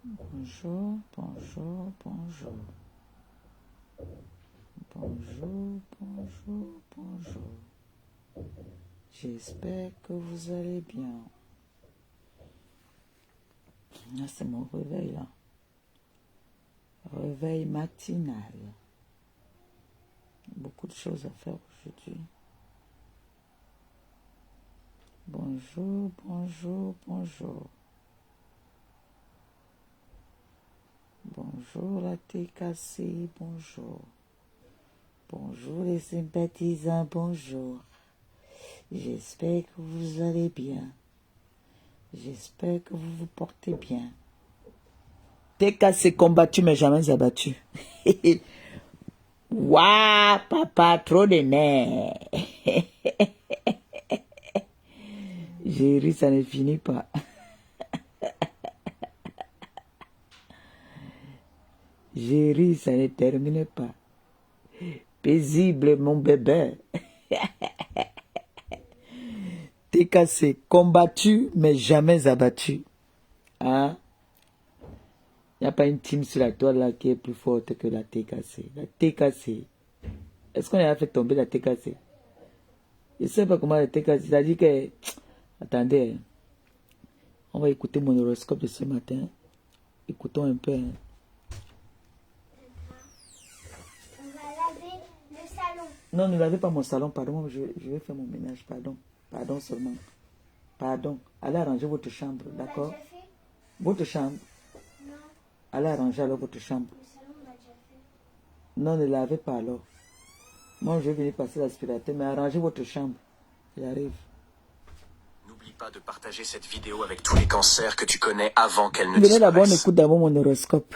Bonjour, bonjour, bonjour. Bonjour, bonjour, bonjour. J'espère que vous allez bien. Là, c'est mon réveil, là. Réveil matinal. Beaucoup de choses à faire aujourd'hui. Bonjour, bonjour, bonjour. Bonjour la TKC, bonjour. Bonjour les sympathisants, bonjour. J'espère que vous allez bien. J'espère que vous vous portez bien. TKC combattu mais jamais abattu. Waouh, papa, trop de nerfs. J'ai ri, ça ne finit pas. J'ai ri, ça ne termine pas. Paisible, mon bébé. TKC, combattu, mais jamais abattu. Hein? Il n'y a pas une team sur la toile là qui est plus forte que la TKC. La TKC. Est-ce qu'on a fait tomber la TKC? Je ne sais pas comment la TKC. C'est-à-dire que... Attendez. On va écouter mon horoscope de ce matin. Écoutons un peu. Hein. On va laver le salon. Non, ne lavez pas mon salon, pardon. Je vais faire mon ménage, pardon. Pardon seulement. Pardon. Allez arranger votre chambre, d'accord? Votre chambre. Non. Allez arranger alors votre chambre. Le salon, on l'a déjà fait. Non, ne lavez pas alors. Moi, je vais venir passer l'aspirateur, mais arrangez votre chambre. J'arrive. N'oublie pas de partager cette vidéo avec tous les cancers que tu connais avant qu'elle ne Venez d'abord, on disparaisse. écoute d'abord mon horoscope.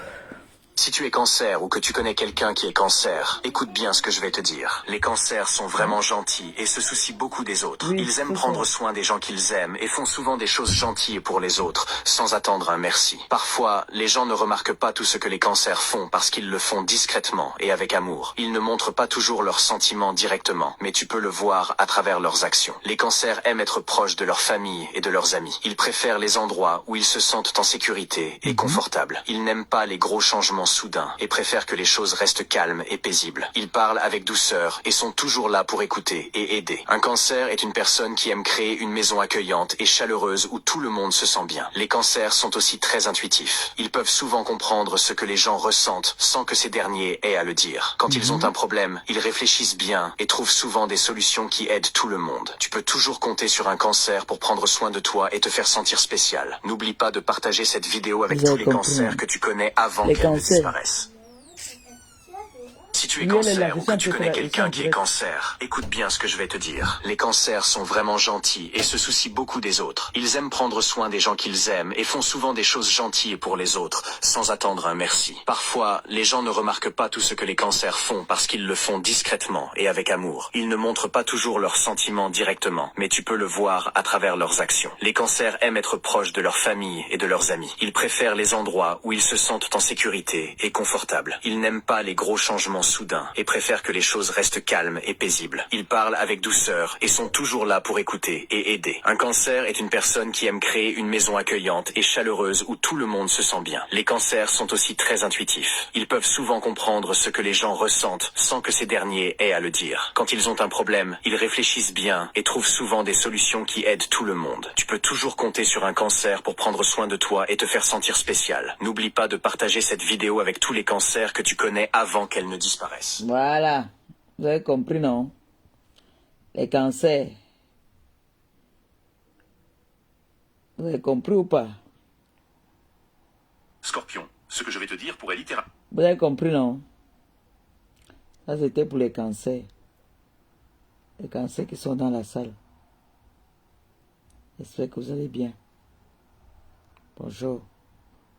Si tu es cancer ou que tu connais quelqu'un qui est cancer, écoute bien ce que je vais te dire. Les cancers sont vraiment gentils et se soucient beaucoup des autres. Oui, Ils aiment c'est prendre ça. soin des gens qu'ils aiment et font souvent des choses gentilles pour les autres, sans attendre un merci. Parfois, les gens ne remarquent pas tout ce que les cancers font parce qu'ils le font discrètement et avec amour. Ils ne montrent pas toujours leurs sentiments directement, mais tu peux le voir à travers leurs actions. Les cancers aiment être proches de leur famille et de leurs amis. Ils préfèrent les endroits où ils se sentent en sécurité et confortables. Ils n'aiment pas les gros changements soudains et préfèrent que les choses restent calmes et paisibles. Ils parlent avec douceur et sont toujours là pour écouter et aider. Un cancer est une personne qui aime créer une maison accueillante et chaleureuse où tout le monde se sent bien. Les cancers sont aussi très intuitifs. Ils peuvent souvent comprendre ce que les gens ressentent sans que ces derniers aient à le dire. Quand ils ont un problème, ils réfléchissent bien et trouvent souvent des solutions qui aident tout le monde. Tu peux toujours compter sur un cancer pour prendre soin de toi et te faire sentir spécial. N'oublie pas de partager cette vidéo avec Vous avez tous les compris, cancers hein. que tu connais avant Les qu'elles ne cancers. disparaissent. Si tu es Oui, elle est là, cancer ou je suis que en tu train de connais faire la- quelqu'un je qui suis en est direct. cancer, écoute bien ce que je vais te dire. Les cancers sont vraiment gentils et se soucient beaucoup des autres. Ils aiment prendre soin des gens qu'ils aiment et font souvent des choses gentilles pour les autres, sans attendre un merci. Parfois, les gens ne remarquent pas tout ce que les cancers font parce qu'ils le font discrètement et avec amour. Ils ne montrent pas toujours leurs sentiments directement, mais tu peux le voir à travers leurs actions. Les cancers aiment être proches de leur famille et de leurs amis. Ils préfèrent les endroits où ils se sentent en sécurité et confortables. Ils n'aiment pas les gros changements soudains et préfèrent que les choses restent calmes et paisibles. Ils parlent avec douceur et sont toujours là pour écouter et aider. Un cancer est une personne qui aime créer une maison accueillante et chaleureuse où tout le monde se sent bien. Les cancers sont aussi très intuitifs. Ils peuvent souvent comprendre ce que les gens ressentent sans que ces derniers aient à le dire. Quand ils ont un problème, ils réfléchissent bien et trouvent souvent des solutions qui aident tout le monde. Tu peux toujours compter sur un cancer pour prendre soin de toi et te faire sentir spécial. N'oublie pas de partager cette vidéo avec tous les cancers que tu connais avant qu'elles ne disparaissent. Voilà. Vous avez compris, non? Les cancers. Vous avez compris ou pas? Scorpion, ce que je vais te dire pourrait littéralement... Vous avez compris, non? Ça, c'était pour les cancers. Les cancers qui sont dans la salle. J'espère que vous allez bien. Bonjour.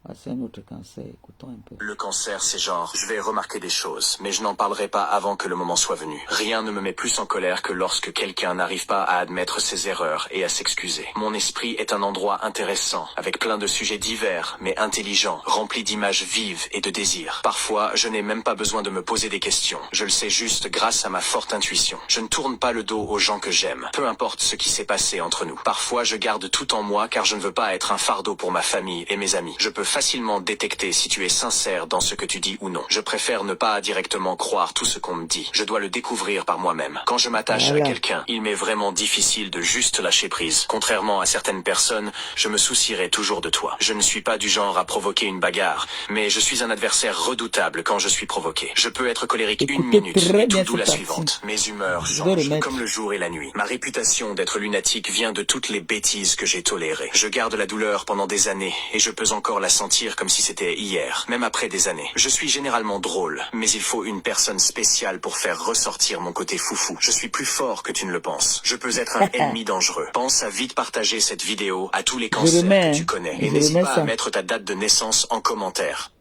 Voici un autre cancer. Écoutons un peu. Le cancer, c'est genre, je vais remarquer des choses, mais je n'en parlerai pas avant que le moment soit venu. Rien ne me met plus en colère que lorsque quelqu'un n'arrive pas à admettre ses erreurs et à s'excuser. Mon esprit est un endroit intéressant, avec plein de sujets divers, mais intelligents, remplis d'images vives et de désirs. Parfois, je n'ai même pas besoin de me poser des questions. Je le sais juste grâce à ma forte intuition. Je ne tourne pas le dos aux gens que j'aime, peu importe ce qui s'est passé entre nous. Parfois, je garde tout en moi car je ne veux pas être un fardeau pour ma famille et mes amis. Je peux facilement détecter si tu es sincère dans ce que tu dis ou non. Je préfère ne pas directement croire tout ce qu'on me dit. Je dois le découvrir par moi-même. Quand je m'attache à quelqu'un, il m'est vraiment difficile de juste lâcher prise. Contrairement à certaines personnes, je me soucierai toujours de toi. Je ne suis pas du genre à provoquer une bagarre, mais je suis un adversaire redoutable quand je suis provoqué. Je peux être colérique une minute et tout d'où la suivante. Mes humeurs changent comme le jour et la nuit. Ma réputation d'être lunatique vient de toutes les bêtises que j'ai tolérées. Je garde la douleur pendant des années et je peux encore la sentir comme si c'était hier, même après des années. Je suis généralement drôle, mais il faut une personne spéciale pour faire ressortir mon côté foufou. Je suis plus fort que tu ne le penses. Je peux être un ennemi dangereux. Pense à vite partager cette vidéo à tous les cancers que tu connais et n'hésite pas à mettre ta date de naissance en commentaire.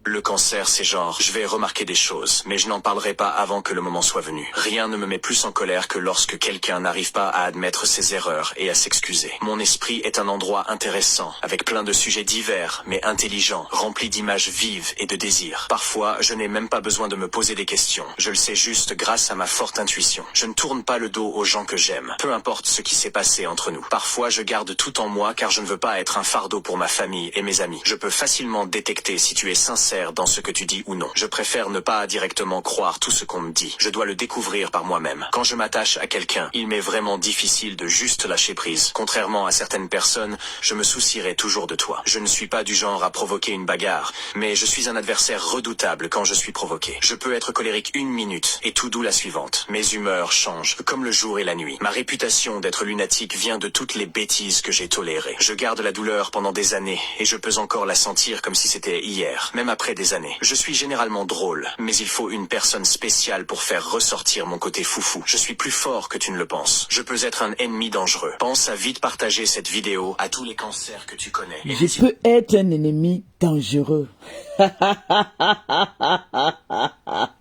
Le cancer, c'est genre, je vais remarquer des choses, mais je n'en parlerai pas avant que le moment soit venu. Rien ne me met plus en colère que lorsque quelqu'un n'arrive pas à admettre ses erreurs et à s'excuser. Mon esprit est un endroit intéressant, avec plein de sujets divers, mais intelligents, remplis d'images vives et de désirs. Parfois, je n'ai même pas besoin de me poser des questions. Je le sais juste grâce à ma forte intuition. Je ne tourne pas le dos aux gens que j'aime, peu importe ce qui s'est passé entre nous. Parfois, je garde tout en moi car je ne veux pas être un fardeau pour ma famille et mes amis. Je peux facilement détecter si tu es sincère dans ce que tu dis ou non. Je préfère ne pas directement croire tout ce qu'on me dit. Je dois le découvrir par moi-même. Quand je m'attache à quelqu'un, il m'est vraiment difficile de juste lâcher prise. Contrairement à certaines personnes, je me soucierai toujours de toi. Je ne suis pas du genre à provoquer une bagarre, mais je suis un adversaire redoutable quand je suis provoqué. Je peux être colérique une minute et tout d'où la suivante. Mes humeurs changent, comme le jour et la nuit. Ma réputation d'être lunatique vient de toutes les bêtises que j'ai tolérées. Je garde la douleur pendant des années et je peux encore la sentir comme si c'était hier, même après des années. Je suis généralement drôle, mais il faut une personne spéciale pour faire ressortir mon côté foufou. Je suis plus fort que tu ne le penses. Je peux être un ennemi dangereux. Pense à vite partager cette vidéo à tous les cancers que tu connais. Je peux être un ennemi dangereux.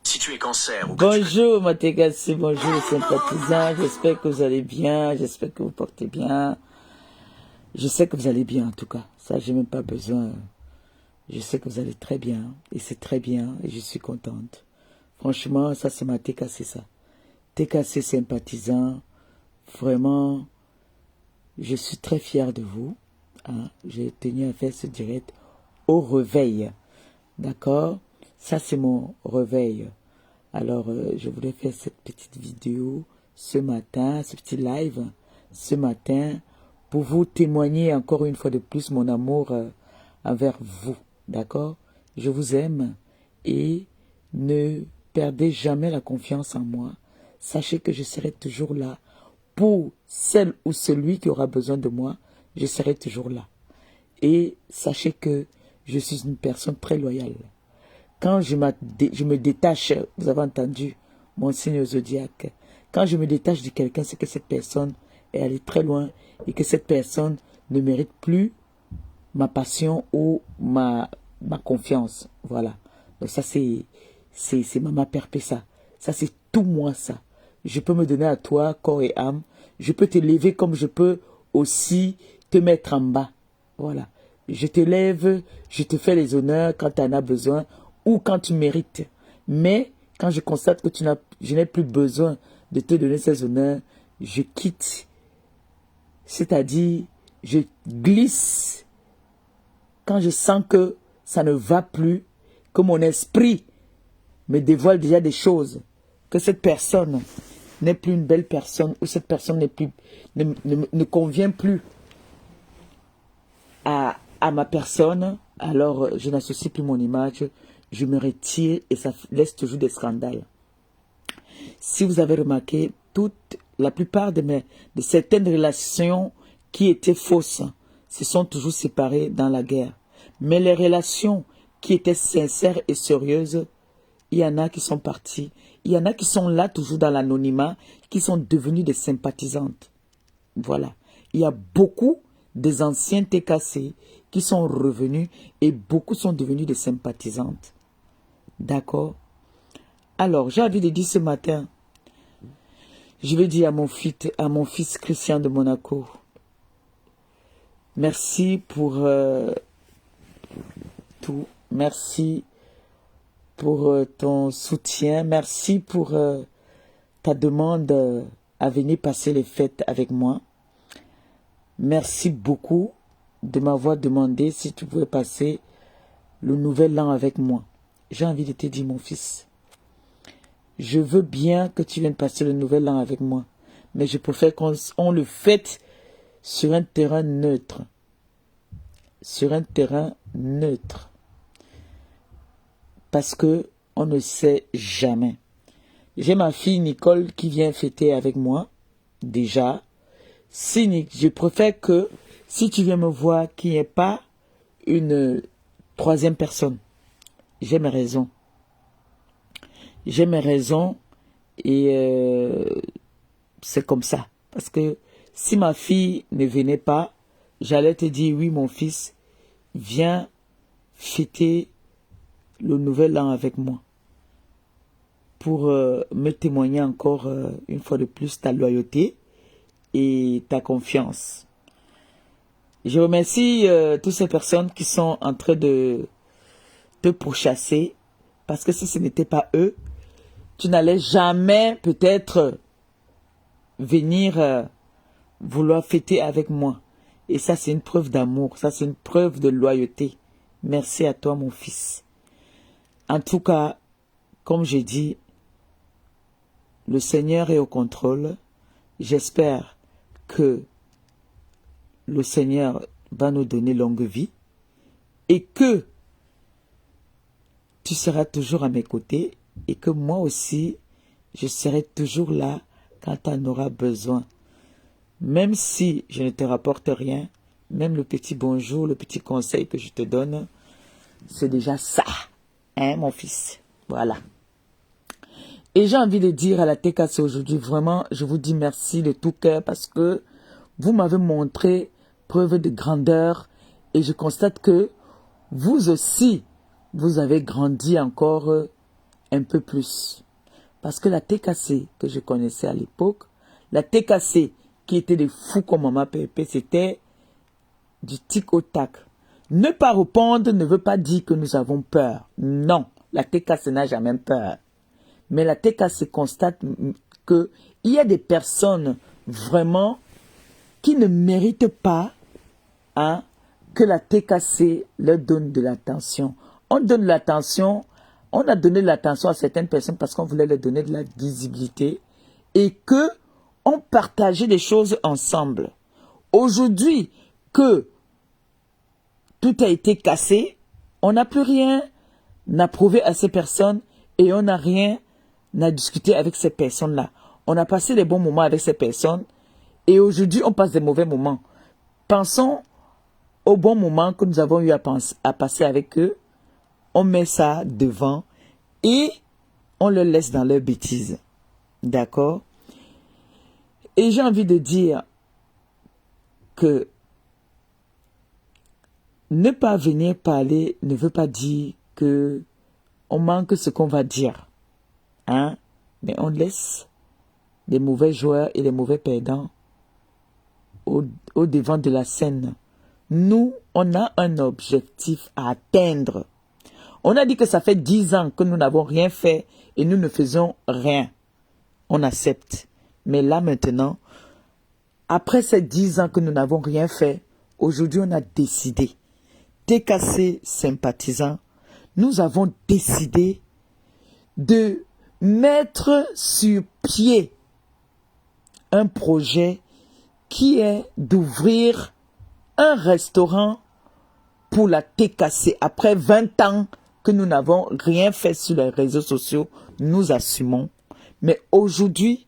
Si tu es cancer ou que Bonjour Matégassi, bonjour les sympathisants. J'espère que vous allez bien, j'espère que vous portez bien. Je sais que vous allez bien en tout cas. Ça, j'ai même pas besoin. Je sais que vous allez très bien, et c'est très bien, et je suis contente. Franchement, ça c'est ma TKC, ça. TKC sympathisant, vraiment, je suis très fier de vous. Hein. J'ai tenu à faire ce direct au réveil. D'accord? Ça c'est mon réveil. Alors, je voulais faire cette petite vidéo ce matin, ce petit live, ce matin, pour vous témoigner encore une fois de plus mon amour envers vous. D'accord? Je vous aime et ne perdez jamais la confiance en moi. Sachez que je serai toujours là pour celle ou celui qui aura besoin de moi. Je serai toujours là. Et sachez que je suis une personne très loyale. Quand je me détache, vous avez entendu mon signe zodiaque, quand je me détache de quelqu'un, c'est que cette personne est allée très loin et que cette personne ne mérite plus ma passion ou ma confiance. Voilà. Donc ça, c'est Mama Perpessa. Ça, c'est tout moi, ça. Je peux me donner à toi, corps et âme. Je peux t'élever comme je peux aussi te mettre en bas. Voilà. Je t'élève, je te fais les honneurs quand tu en as besoin ou quand tu mérites. Mais quand je constate que je n'ai plus besoin de te donner ces honneurs, je quitte. C'est-à-dire, je glisse quand je sens que ça ne va plus, que mon esprit me dévoile déjà des choses, que cette personne n'est plus une belle personne, ou cette personne ne convient plus à ma personne, alors je n'associe plus mon image, je me retire et ça laisse toujours des scandales. Si vous avez remarqué, la plupart de certaines relations qui étaient fausses se sont toujours séparées dans la guerre. Mais les relations qui étaient sincères et sérieuses, il y en a qui sont partis. Il y en a qui sont là toujours dans l'anonymat, qui sont devenues des sympathisantes. Voilà. Il y a beaucoup des anciens TKC qui sont revenus et beaucoup sont devenus des sympathisantes. D'accord? Alors, j'ai envie de dire ce matin, je vais dire à mon fils Christian de Monaco, merci pour tout. Merci pour ton soutien. Merci pour ta demande à venir passer les fêtes avec moi. Merci beaucoup de m'avoir demandé si tu pouvais passer le nouvel an avec moi. J'ai envie de te dire, mon fils, je veux bien que tu viennes passer le nouvel an avec moi, mais je préfère qu'on le fête sur un terrain neutre. Sur un terrain neutre. Parce que on ne sait jamais. J'ai ma fille Nicole qui vient fêter avec moi, déjà. Je préfère que, si tu viens me voir, qu'il n'y ait pas une troisième personne. J'ai mes raisons. J'ai mes raisons et c'est comme ça. Parce que si ma fille ne venait pas, j'allais te dire, oui mon fils, viens fêter le nouvel an avec moi. Pour me témoigner encore une fois de plus ta loyauté et ta confiance. Je remercie toutes ces personnes qui sont en train de te pourchasser, parce que si ce n'était pas eux, tu n'allais jamais peut-être venir vouloir fêter avec moi. Et ça, c'est une preuve d'amour, ça, c'est une preuve de loyauté. Merci à toi, mon fils. En tout cas, comme j'ai dit, le Seigneur est au contrôle. J'espère que le Seigneur va nous donner longue vie et que tu seras toujours à mes côtés et que moi aussi, je serai toujours là quand tu en auras besoin. Même si je ne te rapporte rien, même le petit bonjour, le petit conseil que je te donne, c'est déjà ça, hein, mon fils. Voilà. Et j'ai envie de dire à la TKC aujourd'hui, vraiment, je vous dis merci de tout cœur parce que vous m'avez montré preuve de grandeur et je constate que vous aussi, vous avez grandi encore un peu plus. Parce que la TKC que je connaissais à l'époque, la TKC qui était des fous comme Maman Pépé, c'était du tic au tac. Ne pas répondre ne veut pas dire que nous avons peur. Non, la TKC n'a jamais peur. Mais la TKC constate qu'il y a des personnes vraiment qui ne méritent pas que la TKC leur donne de l'attention. On donne de l'attention, on a donné de l'attention à certaines personnes parce qu'on voulait leur donner de la visibilité et que on partageait des choses ensemble. Aujourd'hui que tout a été cassé, on n'a plus rien à prouver à ces personnes et on n'a rien à discuter avec ces personnes-là. On a passé des bons moments avec ces personnes et aujourd'hui on passe des mauvais moments. Pensons aux bons moments que nous avons eu à passer avec eux. On met ça devant et on le laisse dans leurs bêtises. D'accord? Et j'ai envie de dire que ne pas venir parler ne veut pas dire que on manque ce qu'on va dire. Hein? Mais on laisse les mauvais joueurs et les mauvais perdants au devant de la scène. Nous, on a un objectif à atteindre. On a dit que ça fait 10 ans que nous n'avons rien fait et nous ne faisons rien. On accepte. Mais là maintenant, après ces 10 ans que nous n'avons rien fait, aujourd'hui on a décidé. TKC sympathisants, nous avons décidé de mettre sur pied un projet qui est d'ouvrir un restaurant pour la TKC. Après 20 ans que nous n'avons rien fait sur les réseaux sociaux, nous assumons. Mais aujourd'hui,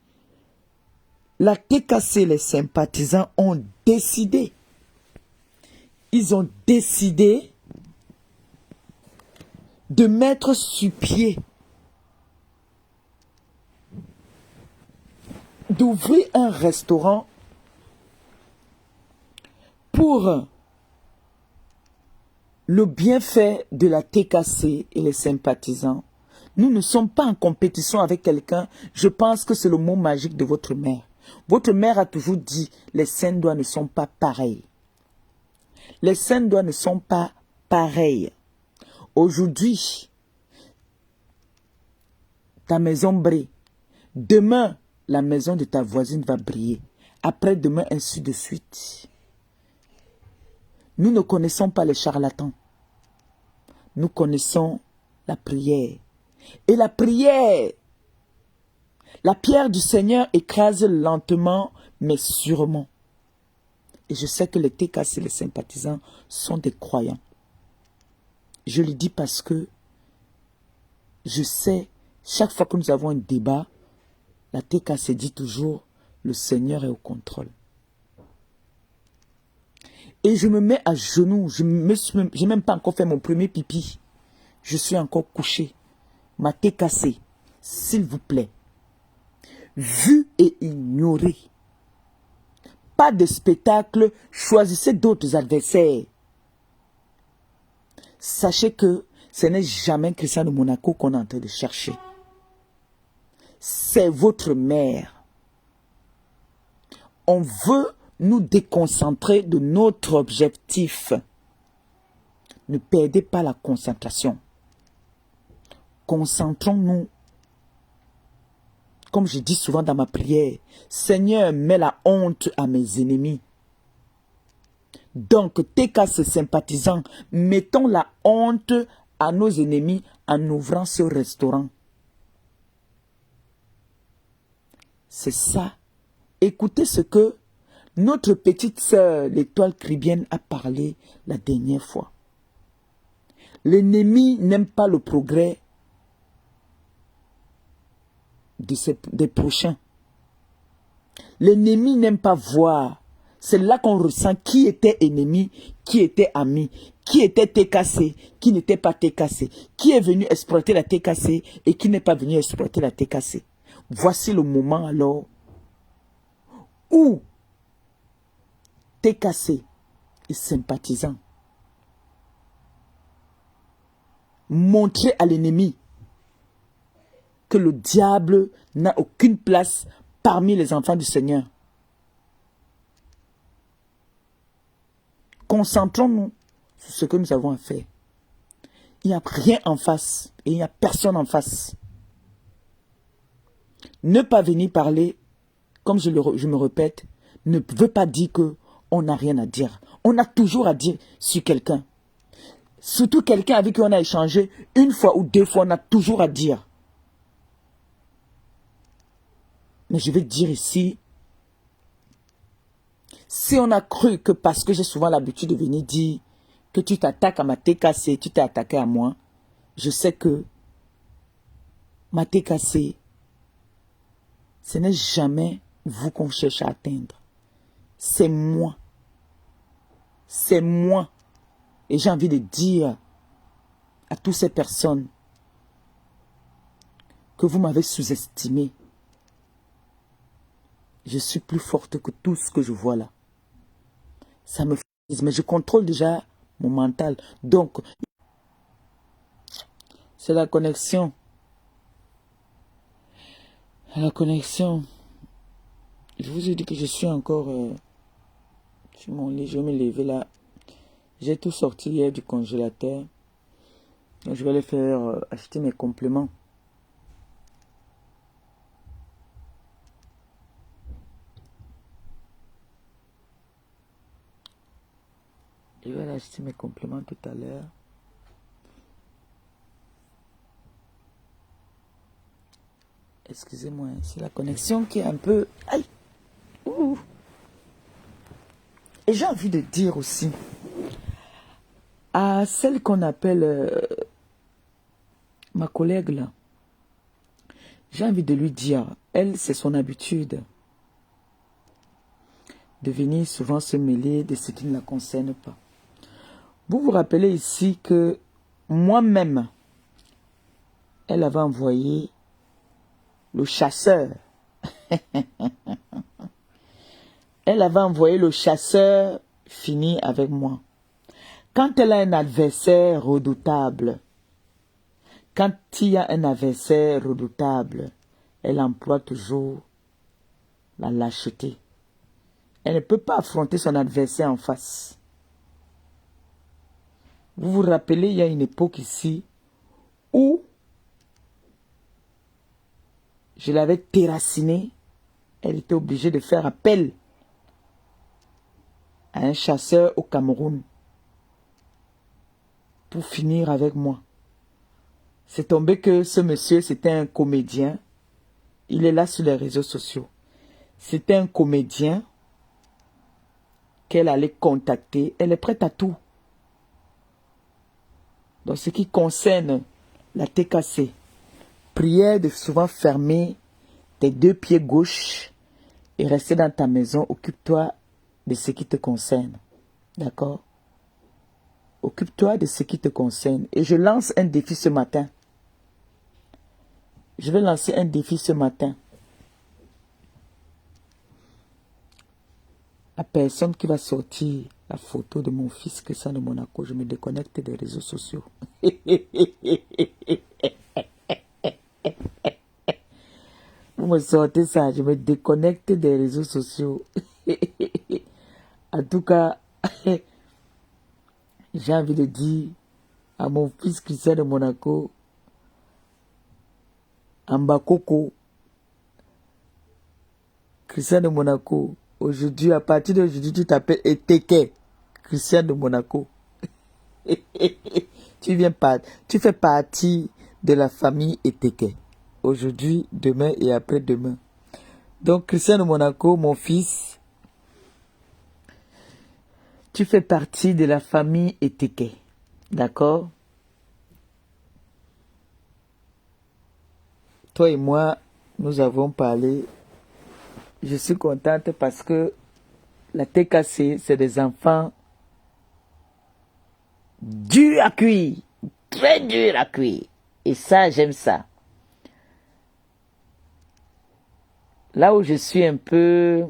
la TKC, les sympathisants ont décidé. Ils ont décidé de mettre sur pied, d'ouvrir un restaurant pour le bienfait de la TKC et les sympathisants. Nous ne sommes pas en compétition avec quelqu'un. Je pense que c'est le mot magique de votre mère. Votre mère a toujours dit, les Saint-Doigts ne sont pas pareils. Les Saint-Doigts ne sont pas pareils. Aujourd'hui, ta maison brille. Demain, la maison de ta voisine va briller. Après-demain, ainsi de suite. Nous ne connaissons pas les charlatans. nous connaissons la prière. Et la prière, la pierre du Seigneur écrase lentement, mais sûrement. Et je sais que les TKC, les sympathisants, sont des croyants. Je le dis parce que je sais, chaque fois que nous avons un débat, la TKC dit toujours, le Seigneur est au contrôle. Et je me mets à genoux, je n'ai même pas encore fait mon premier pipi. Je suis encore couché. Ma TKC, s'il vous plaît, vu et ignoré. Pas de spectacle, choisissez d'autres adversaires. Sachez que ce n'est jamais Christian de Monaco qu'on est en train de chercher. C'est votre mère. On veut nous déconcentrer de notre objectif. Ne perdez pas la concentration. Concentrons-nous. Comme je dis souvent dans ma prière, Seigneur, mets la honte à mes ennemis. Donc, TKC sympathisants, mettons la honte à nos ennemis en ouvrant ce restaurant. C'est ça. Écoutez ce que notre petite sœur, l'étoile chrétienne, a parlé la dernière fois. L'ennemi n'aime pas le progrès des prochains. L'ennemi n'aime pas voir. C'est là qu'on ressent qui était ennemi, qui était ami, qui était TKC, qui n'était pas TKC, qui est venu exploiter la TKC et qui n'est pas venu exploiter la TKC. Voici le moment alors où TKC et sympathisants montrez à l'ennemi que le diable n'a aucune place parmi les enfants du Seigneur. Concentrons-nous sur ce que nous avons à faire. Il n'y a rien en face et il n'y a personne en face. Ne pas venir parler, comme je me répète, ne veut pas dire qu'on n'a rien à dire. On a toujours à dire sur quelqu'un. Surtout quelqu'un avec qui on a échangé une fois ou deux fois, on a toujours à dire. Mais je vais dire ici, si on a cru que parce que j'ai souvent l'habitude de venir dire que tu t'attaques à ma TKC, tu t'es attaqué à moi, je sais que ma TKC, ce n'est jamais vous qu'on cherche à atteindre. C'est moi. C'est moi. Et j'ai envie de dire à toutes ces personnes que vous m'avez sous-estimé. Je suis plus forte que tout ce que je vois là. Ça me fait, mais je contrôle déjà mon mental. Donc, c'est la connexion. La connexion. Je vous ai dit que je suis encore sur mon lit. Je vais me lever là. J'ai tout sorti hier du congélateur. Donc, je vais aller faire acheter mes compléments. Je vais aller acheter mes compléments tout à l'heure. Excusez-moi, c'est la connexion qui est un peu... Aïe! Ouh. Et j'ai envie de dire aussi à celle qu'on appelle ma collègue là, j'ai envie de lui dire, elle, c'est son habitude de venir souvent se mêler de ce qui ne la concerne pas. Vous vous rappelez ici que moi-même, elle avait envoyé le chasseur. Elle avait envoyé le chasseur finir avec moi. Quand elle a un adversaire redoutable, quand il y a un adversaire redoutable, elle emploie toujours la lâcheté. Elle ne peut pas affronter son adversaire en face. Vous vous rappelez, il y a une époque ici où je l'avais terrassinée. Elle était obligée de faire appel à un chasseur au Cameroun. pour finir avec moi. C'est tombé que ce monsieur, c'était un comédien. Il est là sur les réseaux sociaux. C'était un comédien qu'elle allait contacter. Elle est prête à tout. Dans ce qui concerne la TKC, prière de souvent fermer tes deux pieds gauches et rester dans ta maison. Occupe-toi de ce qui te concerne. D'accord? Occupe-toi de ce qui te concerne. Et je lance un défi ce matin. Je vais lancer un défi ce matin. La personne qui va sortir la photo de mon fils Christian de Monaco, je me déconnecte des réseaux sociaux. Vous me sortez ça, je me déconnecte des réseaux sociaux. En tout cas, j'ai envie de dire à mon fils Christian de Monaco, Ambakoko, Christian de Monaco, aujourd'hui, à partir d'aujourd'hui, tu t'appelles Eteke, Christian de Monaco. Tu fais partie de la famille Eteke. Aujourd'hui, demain et après-demain. Donc, Christian de Monaco, mon fils, tu fais partie de la famille Eteke. D'accord? Toi et moi, nous avons parlé. Je suis contente parce que la TKC, c'est des enfants durs à cuire. Très durs à cuire. Et ça, j'aime ça. Là où je suis un peu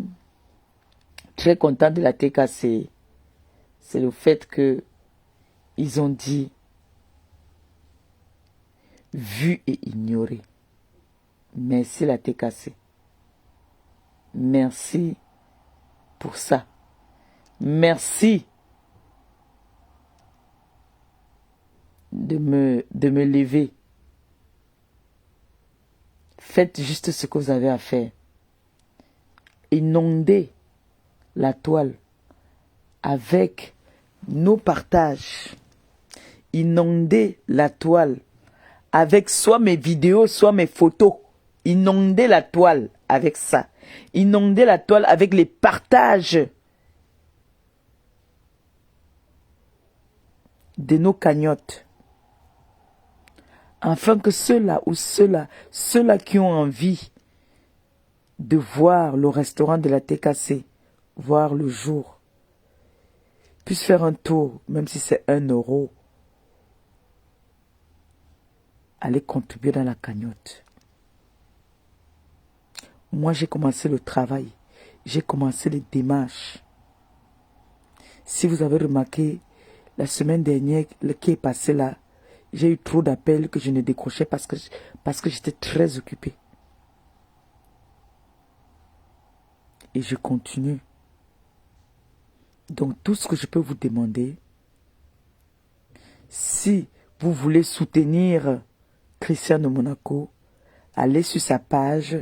très contente de la TKC, c'est le fait que ils ont dit vu et ignoré. Merci la TKC. Merci pour ça. Merci de me lever. Faites juste ce que vous avez à faire. Inondez la toile avec nos partages. Inondez la toile avec soit mes vidéos, soit mes photos. Inondez la toile avec ça. Inondez la toile avec les partages de nos cagnottes. Afin que ceux-là qui ont envie de voir le restaurant de la TKC, voir le jour, puissent faire un tour, même si c'est 1 euro, aller contribuer dans la cagnotte. Moi, j'ai commencé le travail. J'ai commencé les démarches. Si vous avez remarqué, la semaine dernière, le qui est passé là, j'ai eu trop d'appels que je ne décrochais parce que j'étais très occupé. Et je continue. Donc, tout ce que je peux vous demander, si vous voulez soutenir Christian de Monaco, allez sur sa page,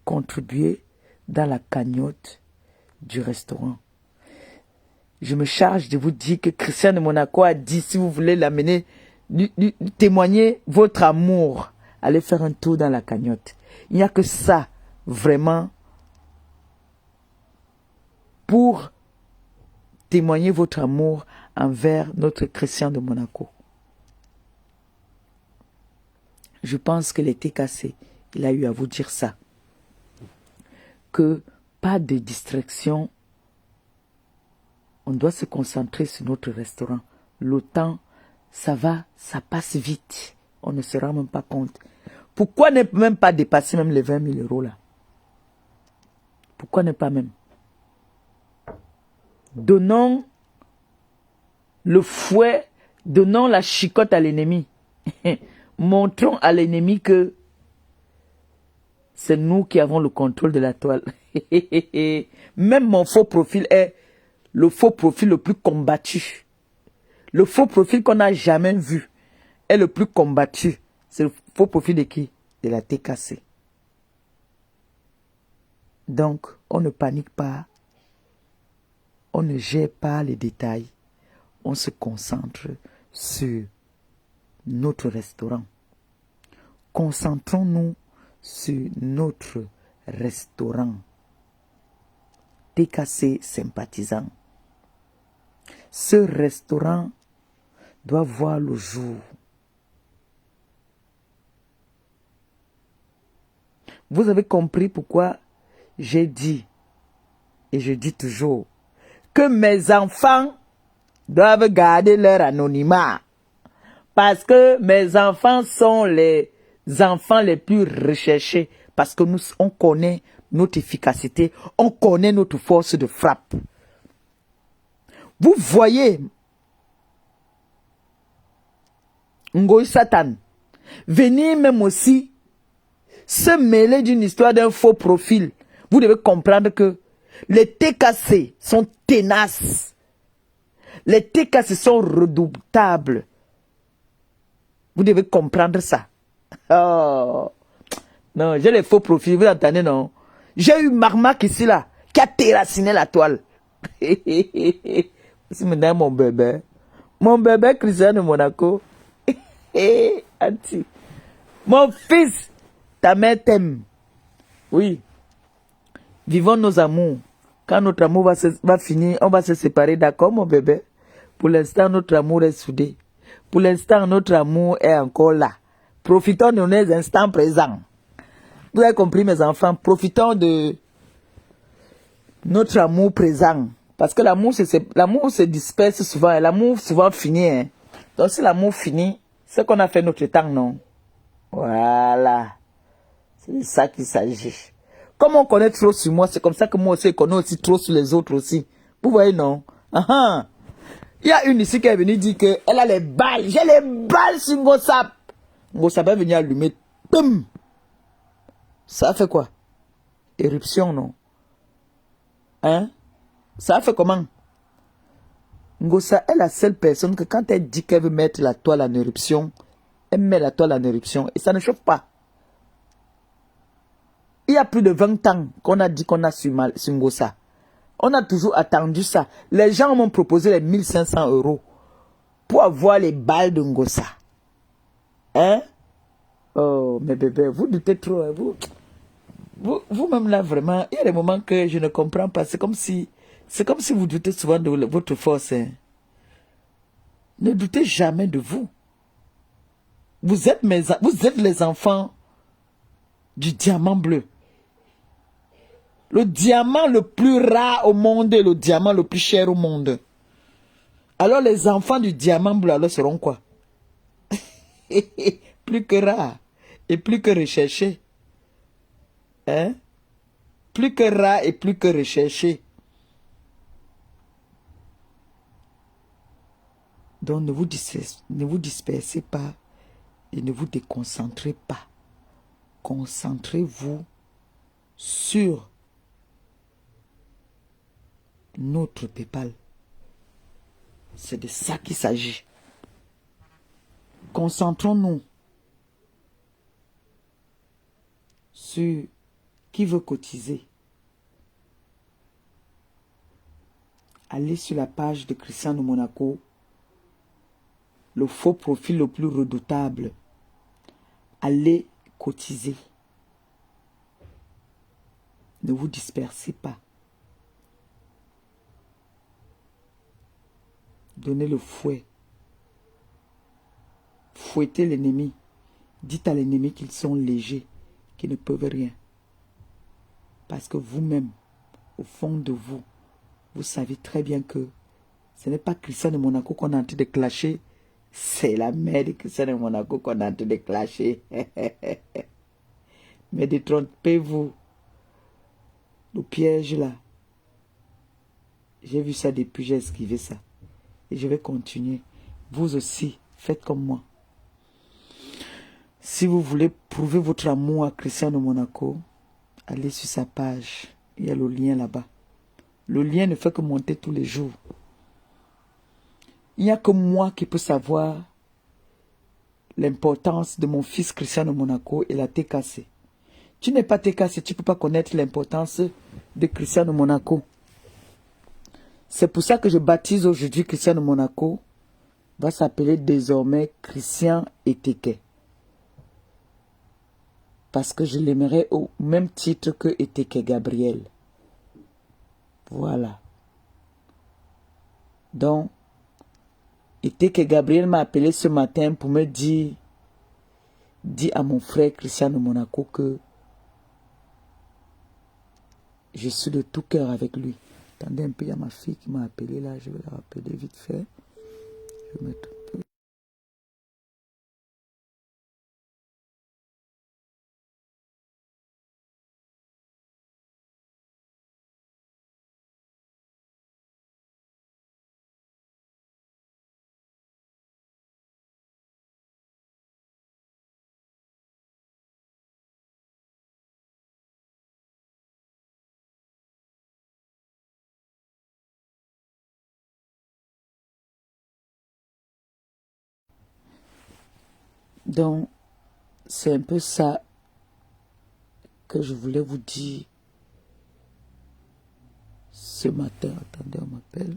contribuer dans la cagnotte du restaurant. Je me charge de vous dire que Christian de Monaco a dit, si vous voulez l'amener, témoigner votre amour, allez faire un tour dans la cagnotte. Il n'y a que ça, vraiment, pour témoigner votre amour envers notre Christian de Monaco. Je pense que les TKC, il a eu à vous dire ça. Que pas de distraction. On doit se concentrer sur notre restaurant. Le temps, ça passe vite. On ne se rend même pas compte. Pourquoi ne même pas dépasser même les 20 000 euros là? Pourquoi ne pas même? Donnons le fouet, donnons la chicotte à l'ennemi. Montrons à l'ennemi que c'est nous qui avons le contrôle de la toile. Même mon faux profil est le faux profil le plus combattu. Le faux profil qu'on n'a jamais vu est le plus combattu. C'est le faux profil de qui? De la TKC. Donc, on ne panique pas. On ne gère pas les détails. On se concentre sur notre restaurant. Concentrons-nous sur notre restaurant. TKC sympathisant. Ce restaurant doit voir le jour. Vous avez compris pourquoi j'ai dit, et je dis toujours, que mes enfants doivent garder leur anonymat. Parce que mes enfants sont les enfants les plus recherchés. Parce que nous, on connaît notre efficacité, on connaît notre force de frappe. Vous voyez, Ngoï Satan, venir même aussi se mêler d'une histoire d'un faux profil. Vous devez comprendre que les TKC sont tenaces. Les TKC sont redoutables. Vous devez comprendre ça. Oh. Non, j'ai les faux profils, vous entendez, non? J'ai eu Marmac ici, là, qui a terrassiné la toile. C'est maintenant mon bébé. Mon bébé Christian de Monaco. Anti. Mon fils, ta mère t'aime. Oui. Vivons nos amours. Quand notre amour va finir, on va se séparer, d'accord, mon bébé? Pour l'instant, notre amour est soudé. Pour l'instant, notre amour est encore là. Profitons de nos instants présents. Vous avez compris, mes enfants? Profitons de notre amour présent. Parce que l'amour se disperse souvent. Et l'amour souvent finit. Hein. Donc, si l'amour finit, c'est qu'on a fait notre temps, non? Voilà. C'est de ça qu'il s'agit. Comme on connaît trop sur moi, c'est comme ça que moi aussi, je connais aussi trop sur les autres aussi. Vous voyez, non? Il y a une ici qui est venue dire qu'elle a les balles. J'ai les balles sur Ngosap. Ngosap est venu allumer. Boum! Ça a fait quoi? Éruption, non? Hein? Ça a fait comment? Ngosa est la seule personne que quand elle dit qu'elle veut mettre la toile en éruption, elle met la toile en éruption et ça ne chauffe pas. Il y a plus de 20 ans qu'on a dit qu'on a sur Ngosa. On a toujours attendu ça. Les gens m'ont proposé les 1500 € pour avoir les balles de Ngosa. Hein? Oh, mes bébés, vous doutez trop. Hein, vous-même là, vraiment, il y a des moments que je ne comprends pas. C'est comme si vous doutez souvent de votre force. Hein. Ne doutez jamais de vous. Vous êtes les enfants du diamant bleu. Le diamant le plus rare au monde et le diamant le plus cher au monde. Alors les enfants du diamant bleu alors seront quoi? Plus que rares et plus que recherchés. Hein? Plus que rares et plus que recherchés. Donc ne vous dispersez pas et ne vous déconcentrez pas. Concentrez-vous sur notre PayPal. C'est de ça qu'il s'agit. Concentrons-nous sur qui veut cotiser. Allez sur la page de Christian de Monaco, le faux profil le plus redoutable. Allez cotiser. Ne vous dispersez pas. Donnez le fouet. Fouettez l'ennemi. Dites à l'ennemi qu'ils sont légers, qu'ils ne peuvent rien. Parce que vous-même, au fond de vous, vous savez très bien que ce n'est pas Christian de Monaco qu'on est en train de clasher, c'est la mère de Christian de Monaco qu'on est en train de clasher. Mais détrompez-vous. Le piège là, j'ai vu ça depuis, j'ai esquivé ça. Et je vais continuer. Vous aussi, faites comme moi. Si vous voulez prouver votre amour à Christian de Monaco, allez sur sa page. Il y a le lien là-bas. Le lien ne fait que monter tous les jours. Il n'y a que moi qui peux savoir l'importance de mon fils Christian de Monaco et la TKC. Tu n'es pas TKC, tu ne peux pas connaître l'importance de Christian de Monaco. C'est pour ça que je baptise aujourd'hui Christian de Monaco va s'appeler désormais Christian Eteke. Parce que je l'aimerais au même titre que Eteke Gabriel. Voilà. Donc, Eteke Gabriel m'a appelé ce matin pour me dire, dis à mon frère Christian de Monaco que je suis de tout cœur avec lui. Attendez un peu, il y a ma fille qui m'a appelé là, je vais la rappeler vite fait. Je vais mettre un peu. Donc, c'est un peu ça que je voulais vous dire ce matin. Attendez, on m'appelle.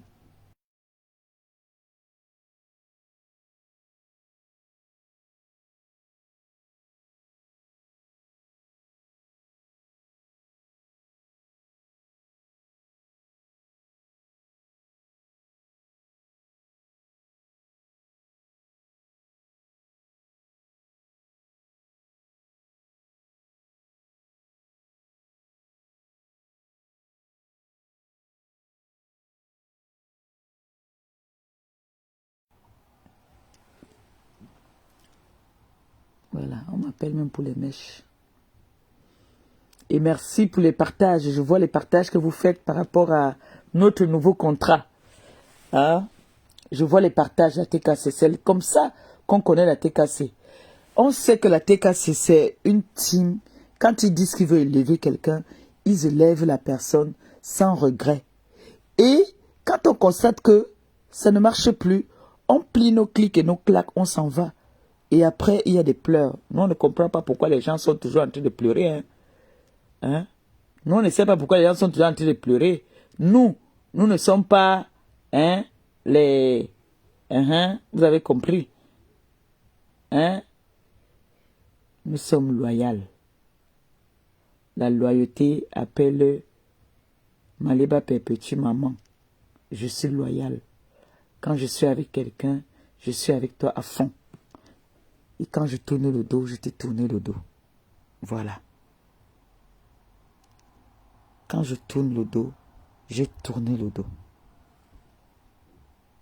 Voilà, on m'appelle même pour les mèches. Et merci pour les partages. Je vois les partages que vous faites par rapport à notre nouveau contrat. Hein? Je vois les partages de la TKC. C'est comme ça qu'on connaît la TKC. On sait que la TKC, c'est une team. Quand ils disent qu'ils veulent élever quelqu'un, ils élèvent la personne sans regret. Et quand on constate que ça ne marche plus, on plie nos clics et nos claques, on s'en va. Et après, il y a des pleurs. Nous, on ne comprend pas pourquoi les gens sont toujours en train de pleurer. Hein? Nous, on ne sait pas pourquoi les gens sont toujours en train de pleurer. Nous ne sommes pas les... vous avez compris. Nous sommes loyaux. La loyauté appelle Maliba perpétue maman. Je suis loyal. Quand je suis avec quelqu'un, je suis avec toi à fond. Et quand je tourne le dos, je t'ai tourné le dos. Voilà. Quand je tourne le dos, j'ai tourné le dos.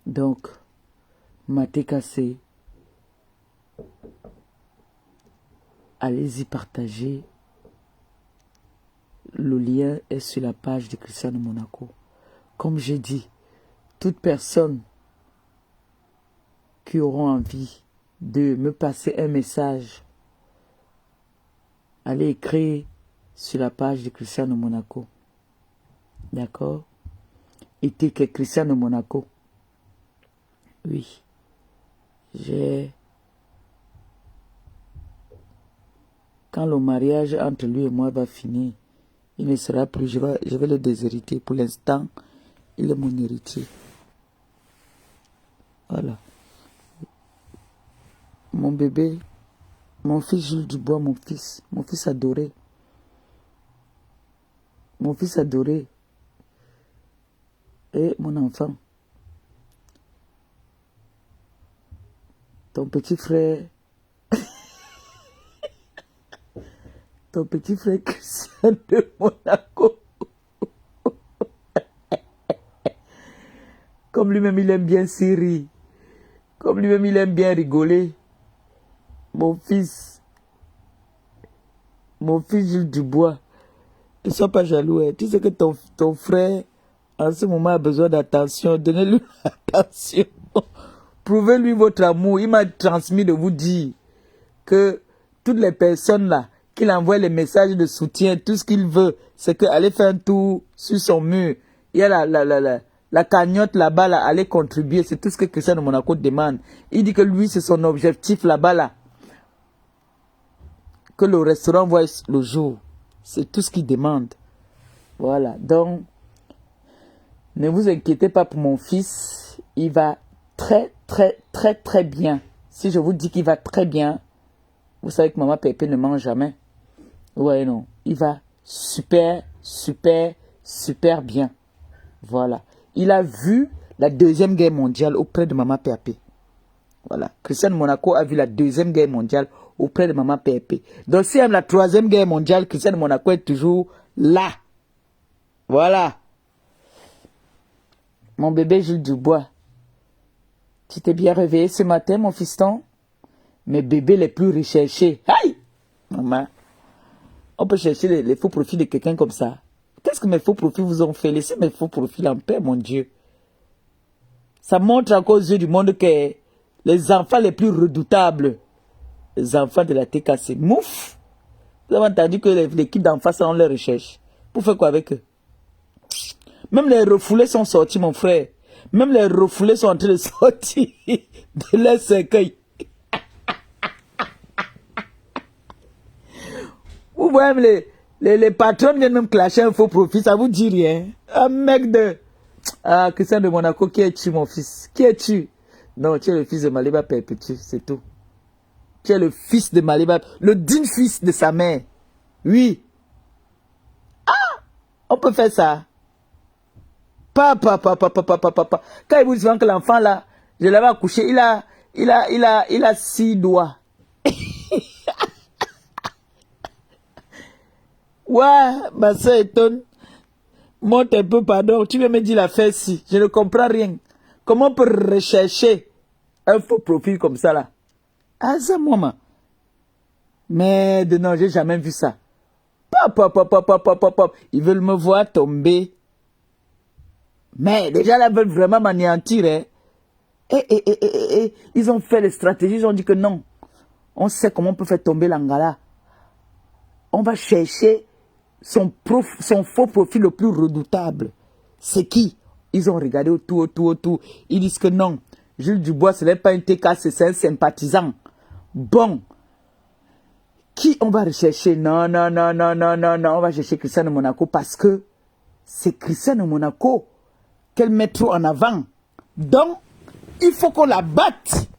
Donc, ma TKC, allez-y partager. Le lien est sur la page de Christian de Monaco. Comme j'ai dit, toute personne qui aura envie de me passer un message, allez écrire sur la page de Christian de Monaco. D'accord? Eteke Christian de Monaco. Oui. Quand le mariage entre lui et moi va finir, il ne sera plus, je vais le déshériter. Pour l'instant, il est mon héritier. Voilà. Mon bébé, mon fils Jules Dubois, mon fils adoré. Mon fils adoré. Et mon enfant. Ton petit frère. Ton petit frère Christian de Monaco. Comme lui-même, il aime bien Syrie. Comme lui-même, il aime bien rigoler. Mon fils Jules Dubois. Ne sois pas jaloux. Hein. Tu sais que ton frère, en ce moment, a besoin d'attention. Donnez-lui l'attention. Prouvez-lui votre amour. Il m'a transmis de vous dire que toutes les personnes là, qu'il envoie les messages de soutien, tout ce qu'il veut, c'est qu'aller faire un tour sur son mur. Il y a la cagnotte là-bas, là, aller contribuer. C'est tout ce que Christian de Monaco demande. Il dit que lui, c'est son objectif là-bas, là. Que le restaurant voit le jour. C'est tout ce qu'il demande. Voilà. Donc, ne vous inquiétez pas pour mon fils. Il va très, très, très, très bien. Si je vous dis qu'il va très bien, vous savez que maman Pépé ne mange jamais. Ouais, non. Il va super, super, super bien. Voilà. Il a vu la Deuxième Guerre mondiale auprès de maman Pépé. Voilà. Cristiano Monaco a vu la Deuxième Guerre mondiale auprès de maman Pépé. Donc, si elle a la Troisième Guerre mondiale, Cristiano Monaco est toujours là. Voilà. Mon bébé Jules Dubois. Tu t'es bien réveillé ce matin, mon fiston? Mes bébés les plus recherchés. Aïe! Maman. On peut chercher les faux profils de quelqu'un comme ça. Qu'est-ce que mes faux profils vous ont fait? Laissez mes faux profils en paix, mon Dieu. Ça montre encore aux yeux du monde que les enfants les plus redoutables, les enfants de la TKC, mouf! Vous avez entendu que l'équipe d'en face, on les recherche. Pour faire quoi avec eux? Même les refoulés sont sortis, mon frère. Même les refoulés sont en train de sortir de leur cercueil. Vous voyez, les patrons viennent même clasher un faux profil, ça vous dit rien. Un mec de... Ah, Christian de Monaco, qui es-tu, mon fils? Qui es-tu? Non, tu es le fils de Maliba Perpétue, c'est tout. Tu es le fils de Maliba, le digne fils de sa mère. Oui. Ah, on peut faire ça. Papa. Quand il vous dit que l'enfant là, je l'avais accouché, il a 6 doigts. Ouais, ma soeur étonne. Monte un peu, pardon. Tu veux me dire la fête si. Je ne comprends rien. Comment on peut rechercher un faux profil comme ça là? Ah, ça, maman. Mais non, j'ai jamais vu ça. Pop. Ils veulent me voir tomber. Mais déjà là, ils veulent vraiment m'anéantir. Hein. Ils ont fait les stratégies, ils ont dit que non. On sait comment on peut faire tomber l'Angala. On va chercher son faux profil le plus redoutable. C'est qui? Ils ont regardé autour. Ils disent que non. Jules Dubois, ce n'est pas un TKC, c'est un sympathisant. Bon. Qui on va rechercher? Non. On va chercher Cristiano Monaco parce que c'est Cristiano Monaco qu'elle met trop en avant. Donc, il faut qu'on la batte.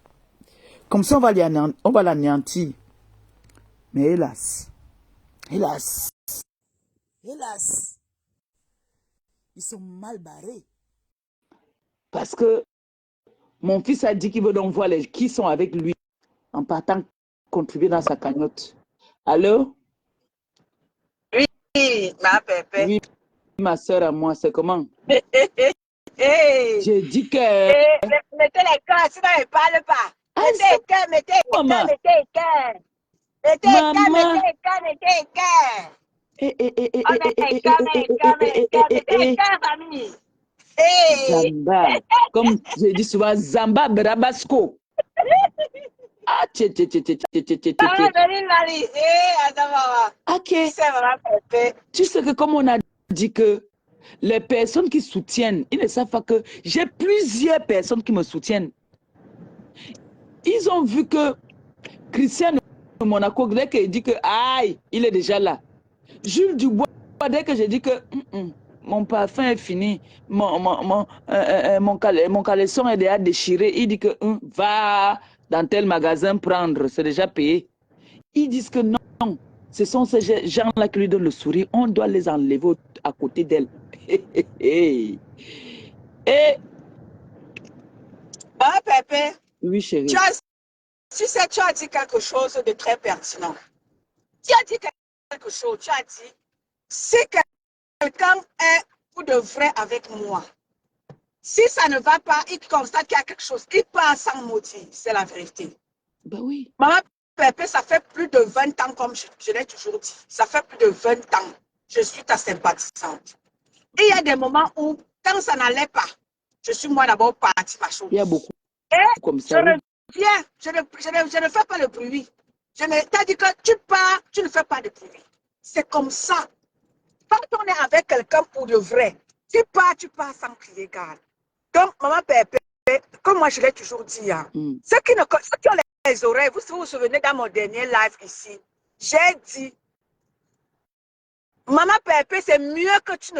Comme ça, on va l'anéantir. Mais hélas, ils sont mal barrés. Parce que mon fils a dit qu'il veut donc voir qui sont avec lui en partant contribuer dans sa cagnotte. Allô? Oui, ma pépé. Oui, ma soeur à moi, c'est comment? Hey. J'ai dit que... Mettez les cœurs, sinon il ne parle pas. Mettez les cœurs. Mettez les cœurs. Mettez les cœurs, famille. Zamba. Comme je dis souvent, Zamba Brabasco. Ah, Ok. Tu sais que comme on a dit que les personnes qui soutiennent, ils ne savent pas que j'ai plusieurs personnes qui me soutiennent. Ils ont vu que Cristiano Monaco, dès qu'il dit que aïe, il est déjà là. Jules Dubois, dès que j'ai dit que mon parfum est fini, mon caleçon est déjà déchiré, il dit que va dans tel magasin prendre, c'est déjà payé. Ils disent que non, ce sont ces gens-là qui lui donnent le sourire, on doit les enlever à côté d'elle. Et... Ah, Pépé. Oui, chérie. Tu as dit quelque chose de très pertinent. Tu as dit quelque chose, tu as dit, si quelqu'un est pour de vrai avec moi, si ça ne va pas, il constate qu'il y a quelque chose, il part sans motif, c'est la vérité. Ben oui. Maman Pépé, ça fait plus de 20 ans, comme je l'ai toujours dit, ça fait plus de 20 ans, je suis ta sympathisante. Et il y a des moments où, quand ça n'allait pas, je suis moi d'abord partie ma chose. Il y a beaucoup comme ça. Je reviens, je ne fais pas le bruit. T'as dit que tu pars, tu ne fais pas de bruit. C'est comme ça. Quand on est avec quelqu'un pour de vrai, tu pars sans crier gare. Donc, maman Pépé, comme moi je l'ai toujours dit, hein, ceux qui ont les oreilles, vous vous souvenez dans mon dernier live ici, j'ai dit, Maman Pépé, c'est mieux que tu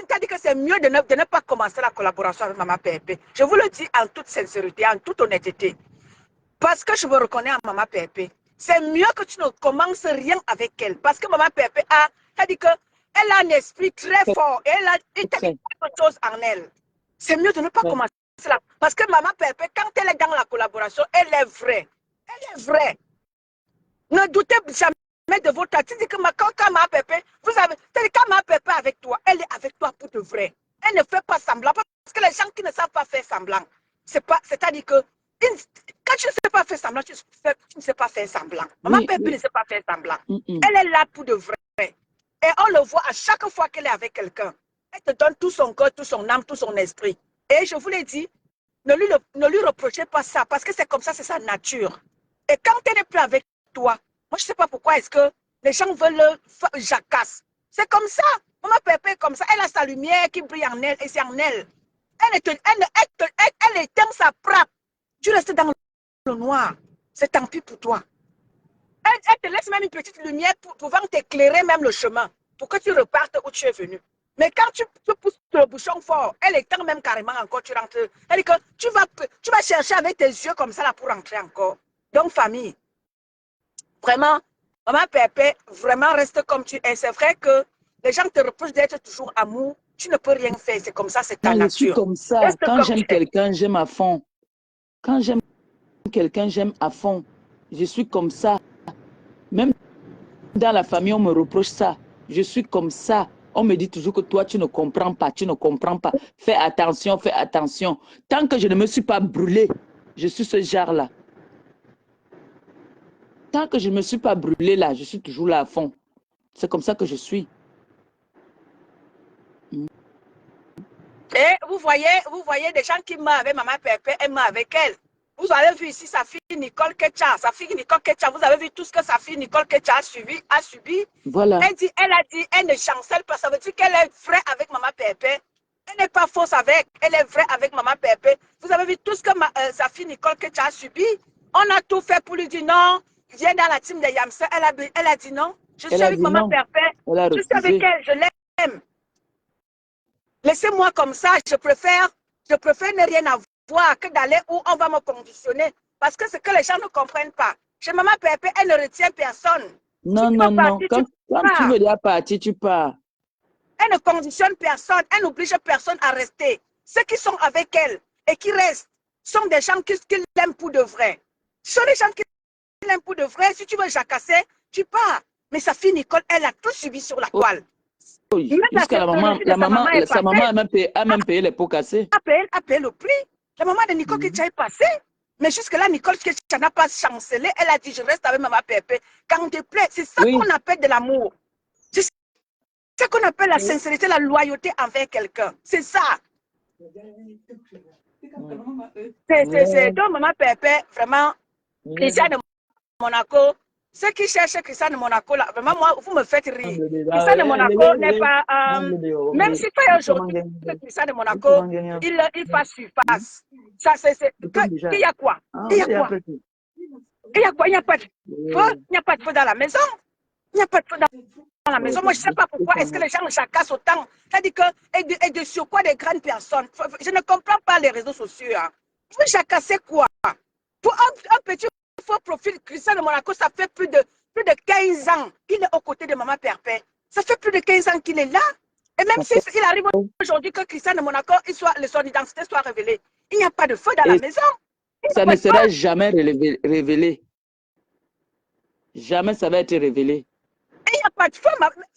t'as dit que c'est mieux de ne pas commencer la collaboration avec Maman Pépé. Je vous le dis en toute sincérité, en toute honnêteté. Parce que je me reconnais à Maman Pépé. C'est mieux que tu ne commences rien avec elle. Parce que Maman Pépé a dit qu'elle a un esprit très fort. Et elle a quelque chose en elle. C'est mieux de ne pas commencer là. Parce que Maman Pépé, quand elle est dans la collaboration, elle est vraie. Elle est vraie. Ne doutez jamais de votre... Tu dis que quand Maman Pépé, vous avez... Quand Maman Pépé est avec toi, elle est avec toi pour de vrai. Elle ne fait pas semblant. Parce que les gens qui ne savent pas faire semblant, c'est-à-dire que quand tu ne sais pas faire semblant, tu ne sais pas faire semblant. Maman Pépé ne sait pas faire semblant. Elle est là pour de vrai. Et on le voit à chaque fois qu'elle est avec quelqu'un. Elle te donne tout son corps, tout son âme, tout son esprit. Et je vous l'ai dit, ne lui reprochez pas ça, parce que c'est comme ça, c'est sa nature. Et quand elle n'est plus avec toi, moi je ne sais pas pourquoi est-ce que les gens veulent le jacasse. C'est comme ça. Maman Pépé est comme ça. Elle a sa lumière qui brille en elle et c'est en elle. Elle éteint sa frappe. Tu restes dans le noir. C'est tant pis pour toi. Elle te laisse même une petite lumière pour pouvoir t'éclairer même le chemin, pour que tu repartes où tu es venu. Mais quand tu pousses le bouchon fort, elle éteint même carrément encore, tu rentres. Elle dit que tu vas chercher avec tes yeux comme ça là pour rentrer encore. Donc, famille, vraiment, Maman Pépé, vraiment reste comme tu es. C'est vrai que les gens te reprochent d'être toujours amour. Tu ne peux rien faire. C'est comme ça, c'est ta nature. Je suis comme ça. Reste Quand comme j'aime tu es. quelqu'un, j'aime à fond. Quand j'aime quelqu'un, j'aime à fond. Je suis comme ça. Même dans la famille, on me reproche ça. Je suis comme ça. On me dit toujours que toi, tu ne comprends pas, tu ne comprends pas. Fais attention, fais attention. Tant que je ne me suis pas brûlée, je suis ce genre-là. Tant que je ne me suis pas brûlée là, je suis toujours là à fond. C'est comme ça que je suis. Et vous voyez des gens qui meurent avec Maman Pépé, elle meurt avec elle. Vous avez vu ici sa fille Nicole Ketcha. Sa fille Nicole Ketcha, vous avez vu tout ce que sa fille Nicole Ketcha a subi. Voilà. Elle a dit, elle ne chancelle pas. Ça veut dire qu'elle est vraie avec Maman Pépé. Elle n'est pas fausse avec. Elle est vraie avec Maman Pépé. Vous avez vu tout ce que sa fille Nicole Ketcha a subi. On a tout fait pour lui dire non. Viens dans la team de Yamsa. Elle a dit non. Je suis avec Maman Pépé. Je suis avec elle. Je l'aime. Laissez-moi comme ça. Je préfère ne rien avoir que d'aller où on va me conditionner. Parce que ce que les gens ne comprennent pas. Chez Maman Pépé, elle ne retient personne. Non, si non, non. Partir, quand tu veux déjà partir, tu pars. Elle ne conditionne personne. Elle n'oblige personne à rester. Ceux qui sont avec elle et qui restent sont des gens qui l'aiment pour de vrai. Ce sont des gens qui l'aiment pour de vrai. Si tu veux jacasser, tu pars. Mais sa fille Nicole, elle a tout subi sur la toile. Oui. Jusqu'à sa maman a même payé les pots cassés. A payé le prix. La maman de Nicole qui est passée. Mais jusque-là, Nicole qui n'a pas chancelé. Elle a dit, je reste avec Maman Pépé. Quand te plaît, c'est ça qu'on appelle de l'amour. C'est ça qu'on appelle la sincérité, la loyauté envers quelqu'un. C'est ça. C'est donc Maman Pépé, vraiment, Christian de Monaco. Ceux qui cherchent Christian de Monaco, là, vraiment, moi, vous me faites rire. Christian de Monaco n'est pas... même si pas aujourd'hui, Christian de Monaco, il passe. Ça, il y a quoi? Il y a quoi? Il y a quoi? Il n'y a pas de feu. Il n'y a pas de feu dans la maison. Il n'y a pas de feu dans la maison. Moi, je ne sais pas pourquoi est-ce que les gens jacassent autant. C'est-à-dire que, et de sur quoi des grandes personnes. Je ne comprends pas les réseaux sociaux. Hein. Vous jacassez quoi? Pour un petit faux profil, Christian de Monaco, ça fait plus de 15 ans qu'il est aux côtés de Maman Pépé. Ça fait plus de 15 ans qu'il est là. Et même s'il arrive aujourd'hui que Christian de Monaco, son identité soit révélée, il n'y a pas de feu dans la maison. Ça ne sera jamais révélé. Jamais ça va être révélé. Il n'y a pas de feu.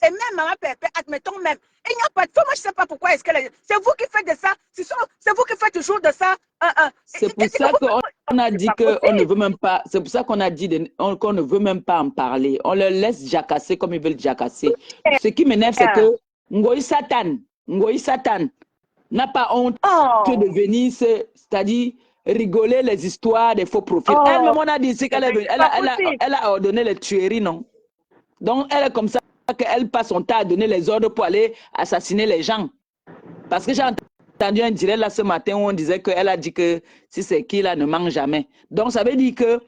Et même Maman Pépé, admettons même, il n'y a pas de feu. Moi, je ne sais pas pourquoi est-ce que c'est vous qui faites de ça. C'est vous qui faites toujours de ça. C'est pour ça qu'on a dit qu'on ne veut même pas. C'est pour ça qu'on a dit qu'on ne veut même pas en parler. On leur laisse jacasser comme ils veulent jacasser. Ce qui m'énerve, c'est que Ngoï Satan n'a pas honte de venir, c'est-à-dire rigoler les histoires des faux profils. Elle-même, on a dit qu'elle a ordonné les tueries, non? Donc, elle est comme ça qu'elle passe son temps à donner les ordres pour aller assassiner les gens. Parce que j'ai entendu un direct là ce matin où on disait qu'elle a dit que si c'est qui là ne mange jamais. Donc, ça veut dire que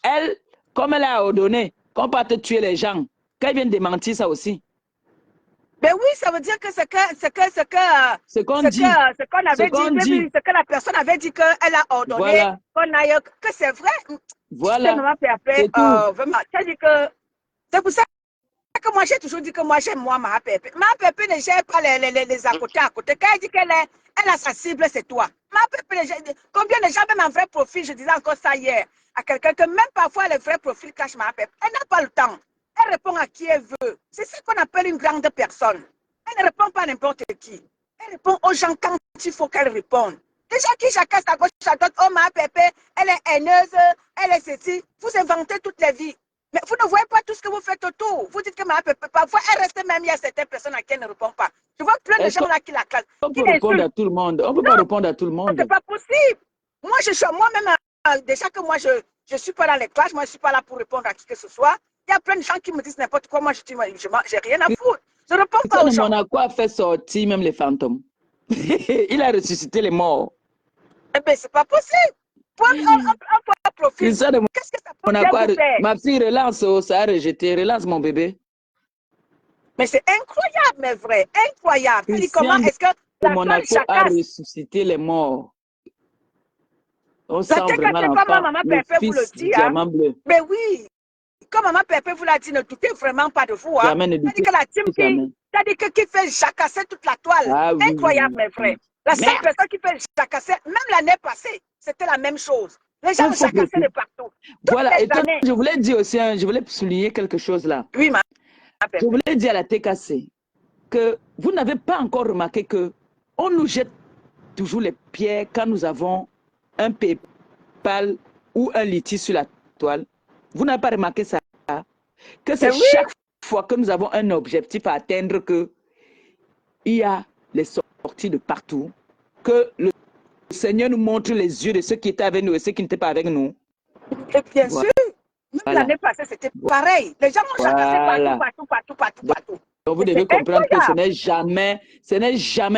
elle, comme elle a ordonné qu'on peut te tuer les gens, qu'elle vient démentir ça aussi. Ben oui, ça veut dire que ce qu'on dit. ce qu'on avait dit, ce que la personne avait dit qu'elle a ordonné, Voilà. qu'on aille, que c'est vrai. Voilà. Maman Pépé, C'est tout. vraiment, dit que c'est pour ça que moi j'ai toujours dit que moi j'aime Maman Pépé. Maman Pépé ne gère pas les à côté à côté. Quand elle dit qu'elle a sa cible, c'est toi. Maman Pépé, combien de gens, même en vrai profil, je disais encore ça hier à quelqu'un, que même parfois les vrais profils cachent Maman Pépé. Elle n'a pas le temps. Elle répond à qui elle veut. C'est ce qu'on appelle une grande personne. Elle ne répond pas à n'importe qui. Elle répond aux gens quand il faut qu'elle réponde. Les gens qui jacassent à gauche, à droite, oh ma Pépé, elle est haineuse, elle est ceci. Vous inventez toutes les vies. Mais vous ne voyez pas tout ce que vous faites autour. Vous dites que ma Pépé, parfois, elle reste même, il y a certaines personnes à qui elle ne répond pas. Je vois plein de gens là qui la classent. On peut répondre à tout le monde. On ne peut pas répondre à tout le monde. C'est pas possible. Moi, je suis moi-même, déjà que moi, je ne suis pas dans les classes, moi, je ne suis pas là pour répondre à qui que ce soit. Il y a plein de gens qui me disent n'importe quoi. Moi, je dis, j'ai rien à foutre. Je ne réponds pas aux gens. Monaco a fait sortir même les fantômes. Il a ressuscité les morts. Eh bien, c'est pas possible. Pour un profil, qu'est-ce que ça peut bien vous faire? Ma fille relance, ça a rejeté. Relance mon bébé. Mais c'est incroyable, mais vrai. Incroyable. Je dis, comment est-ce que la Monaco a ressuscité les morts? On sent vraiment l'enfant. Le fils du diamant bleu. Mais oui. Comme Maman Pépé vous l'a dit, ne doutez vraiment pas de vous. Jamais ne doutez. Que la team qui fait jacasser toute la toile. Ah, oui, incroyable, mais vrai. La seule personne qui fait jacasser, même l'année passée, c'était la même chose. Les gens jacassaient de partout. Voilà, et toi, je voulais dire aussi, je voulais souligner quelque chose là. Oui, Maman Pépé. Je voulais dire à la TKC que vous n'avez pas encore remarqué que on nous jette toujours les pierres quand nous avons un PayPal ou un litige sur la toile. Vous n'avez pas remarqué ça? Que c'est chaque fois que nous avons un objectif à atteindre que il y a les sorties de partout, que le Seigneur nous montre les yeux de ceux qui étaient avec nous et ceux qui n'étaient pas avec nous. Et bien sûr, même l'année passée, c'était pareil. Les gens ont jacassé partout. Donc vous devez comprendre que ce n'est jamais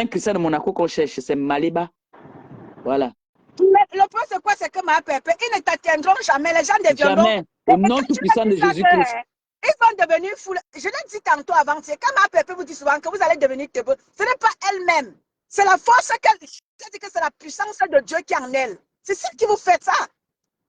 Christian de Monaco qu'on cherche, c'est Maliba. Voilà. Mais le point, c'est quoi? C'est que ma Pépé, ils ne t'atteindront jamais. Les gens deviendront. Jamais. Au nom tout-puissant de Jésus-Christ. Ils vont devenir fous. Je l'ai dit tantôt avant, c'est quand ma Pépé vous dit souvent que vous allez devenir tebeux. Ce n'est pas elle-même. C'est la force qu'elle. C'est-à-dire que c'est la puissance de Dieu qui est en elle. C'est ça qui vous fait ça.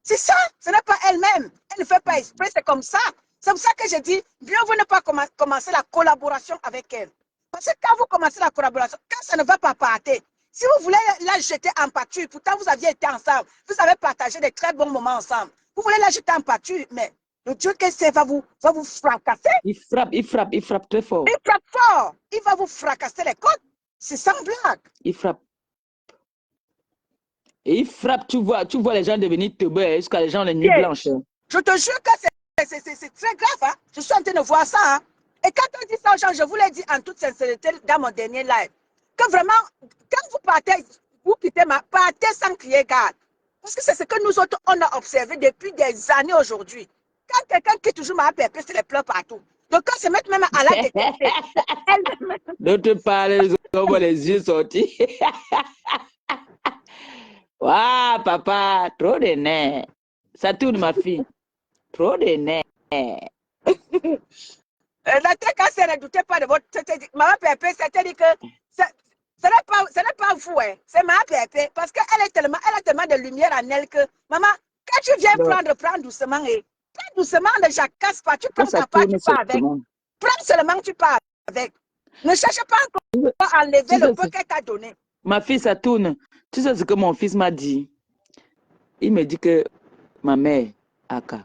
C'est ça. Ce n'est pas elle-même. Elle ne fait pas exprès, c'est comme ça. C'est pour ça que je dis, mieux vaut ne pas commencer la collaboration avec elle. Parce que quand vous commencez la collaboration, quand ça ne va pas partir, si vous voulez la jeter en pâture, pourtant vous aviez été ensemble, vous avez partagé des très bons moments ensemble. Vous voulez la jeter en pâture, mais le Dieu qu'elle sait va vous fracasser. Il frappe très fort. Il frappe fort. Il va vous fracasser les côtes. C'est sans blague. Il frappe. Et il frappe, tu vois les gens devenir teubés jusqu'à les gens les nuits blanches. Je te jure que c'est très grave. Hein? Je suis en train de voir ça. Hein? Et quand on dit ça aux gens, je vous l'ai dit en toute sincérité dans mon dernier live, que vraiment, quand vous partez, vous quittez partez sans crier garde. Parce que c'est ce que nous autres, on a observé depuis des années aujourd'hui. Quand quelqu'un quitte toujours ma Pépé, c'est les pleurs partout. Donc quand se mettent même à la détester, d'autre part, on voit les yeux sortis. Waouh, papa, trop de nerfs. Ça tourne, ma fille. Trop de nerfs. La TKC ne doutait pas de votre. Maman Pépé, c'est-à-dire que ce n'est pas vous, hein, c'est Maman Pépé. Parce qu'elle a tellement de lumière en elle que, maman, quand tu viens prends doucement. Prends doucement, ne jacasse pas. Tu prends ta part, tu pars avec. Prends seulement, tu pars avec. Ne cherche pas encore à enlever le peu qu'elle t'a donné. Ma fille, ça tourne. Tu sais ce que mon fils m'a dit? Il me dit que ma mère, Aka,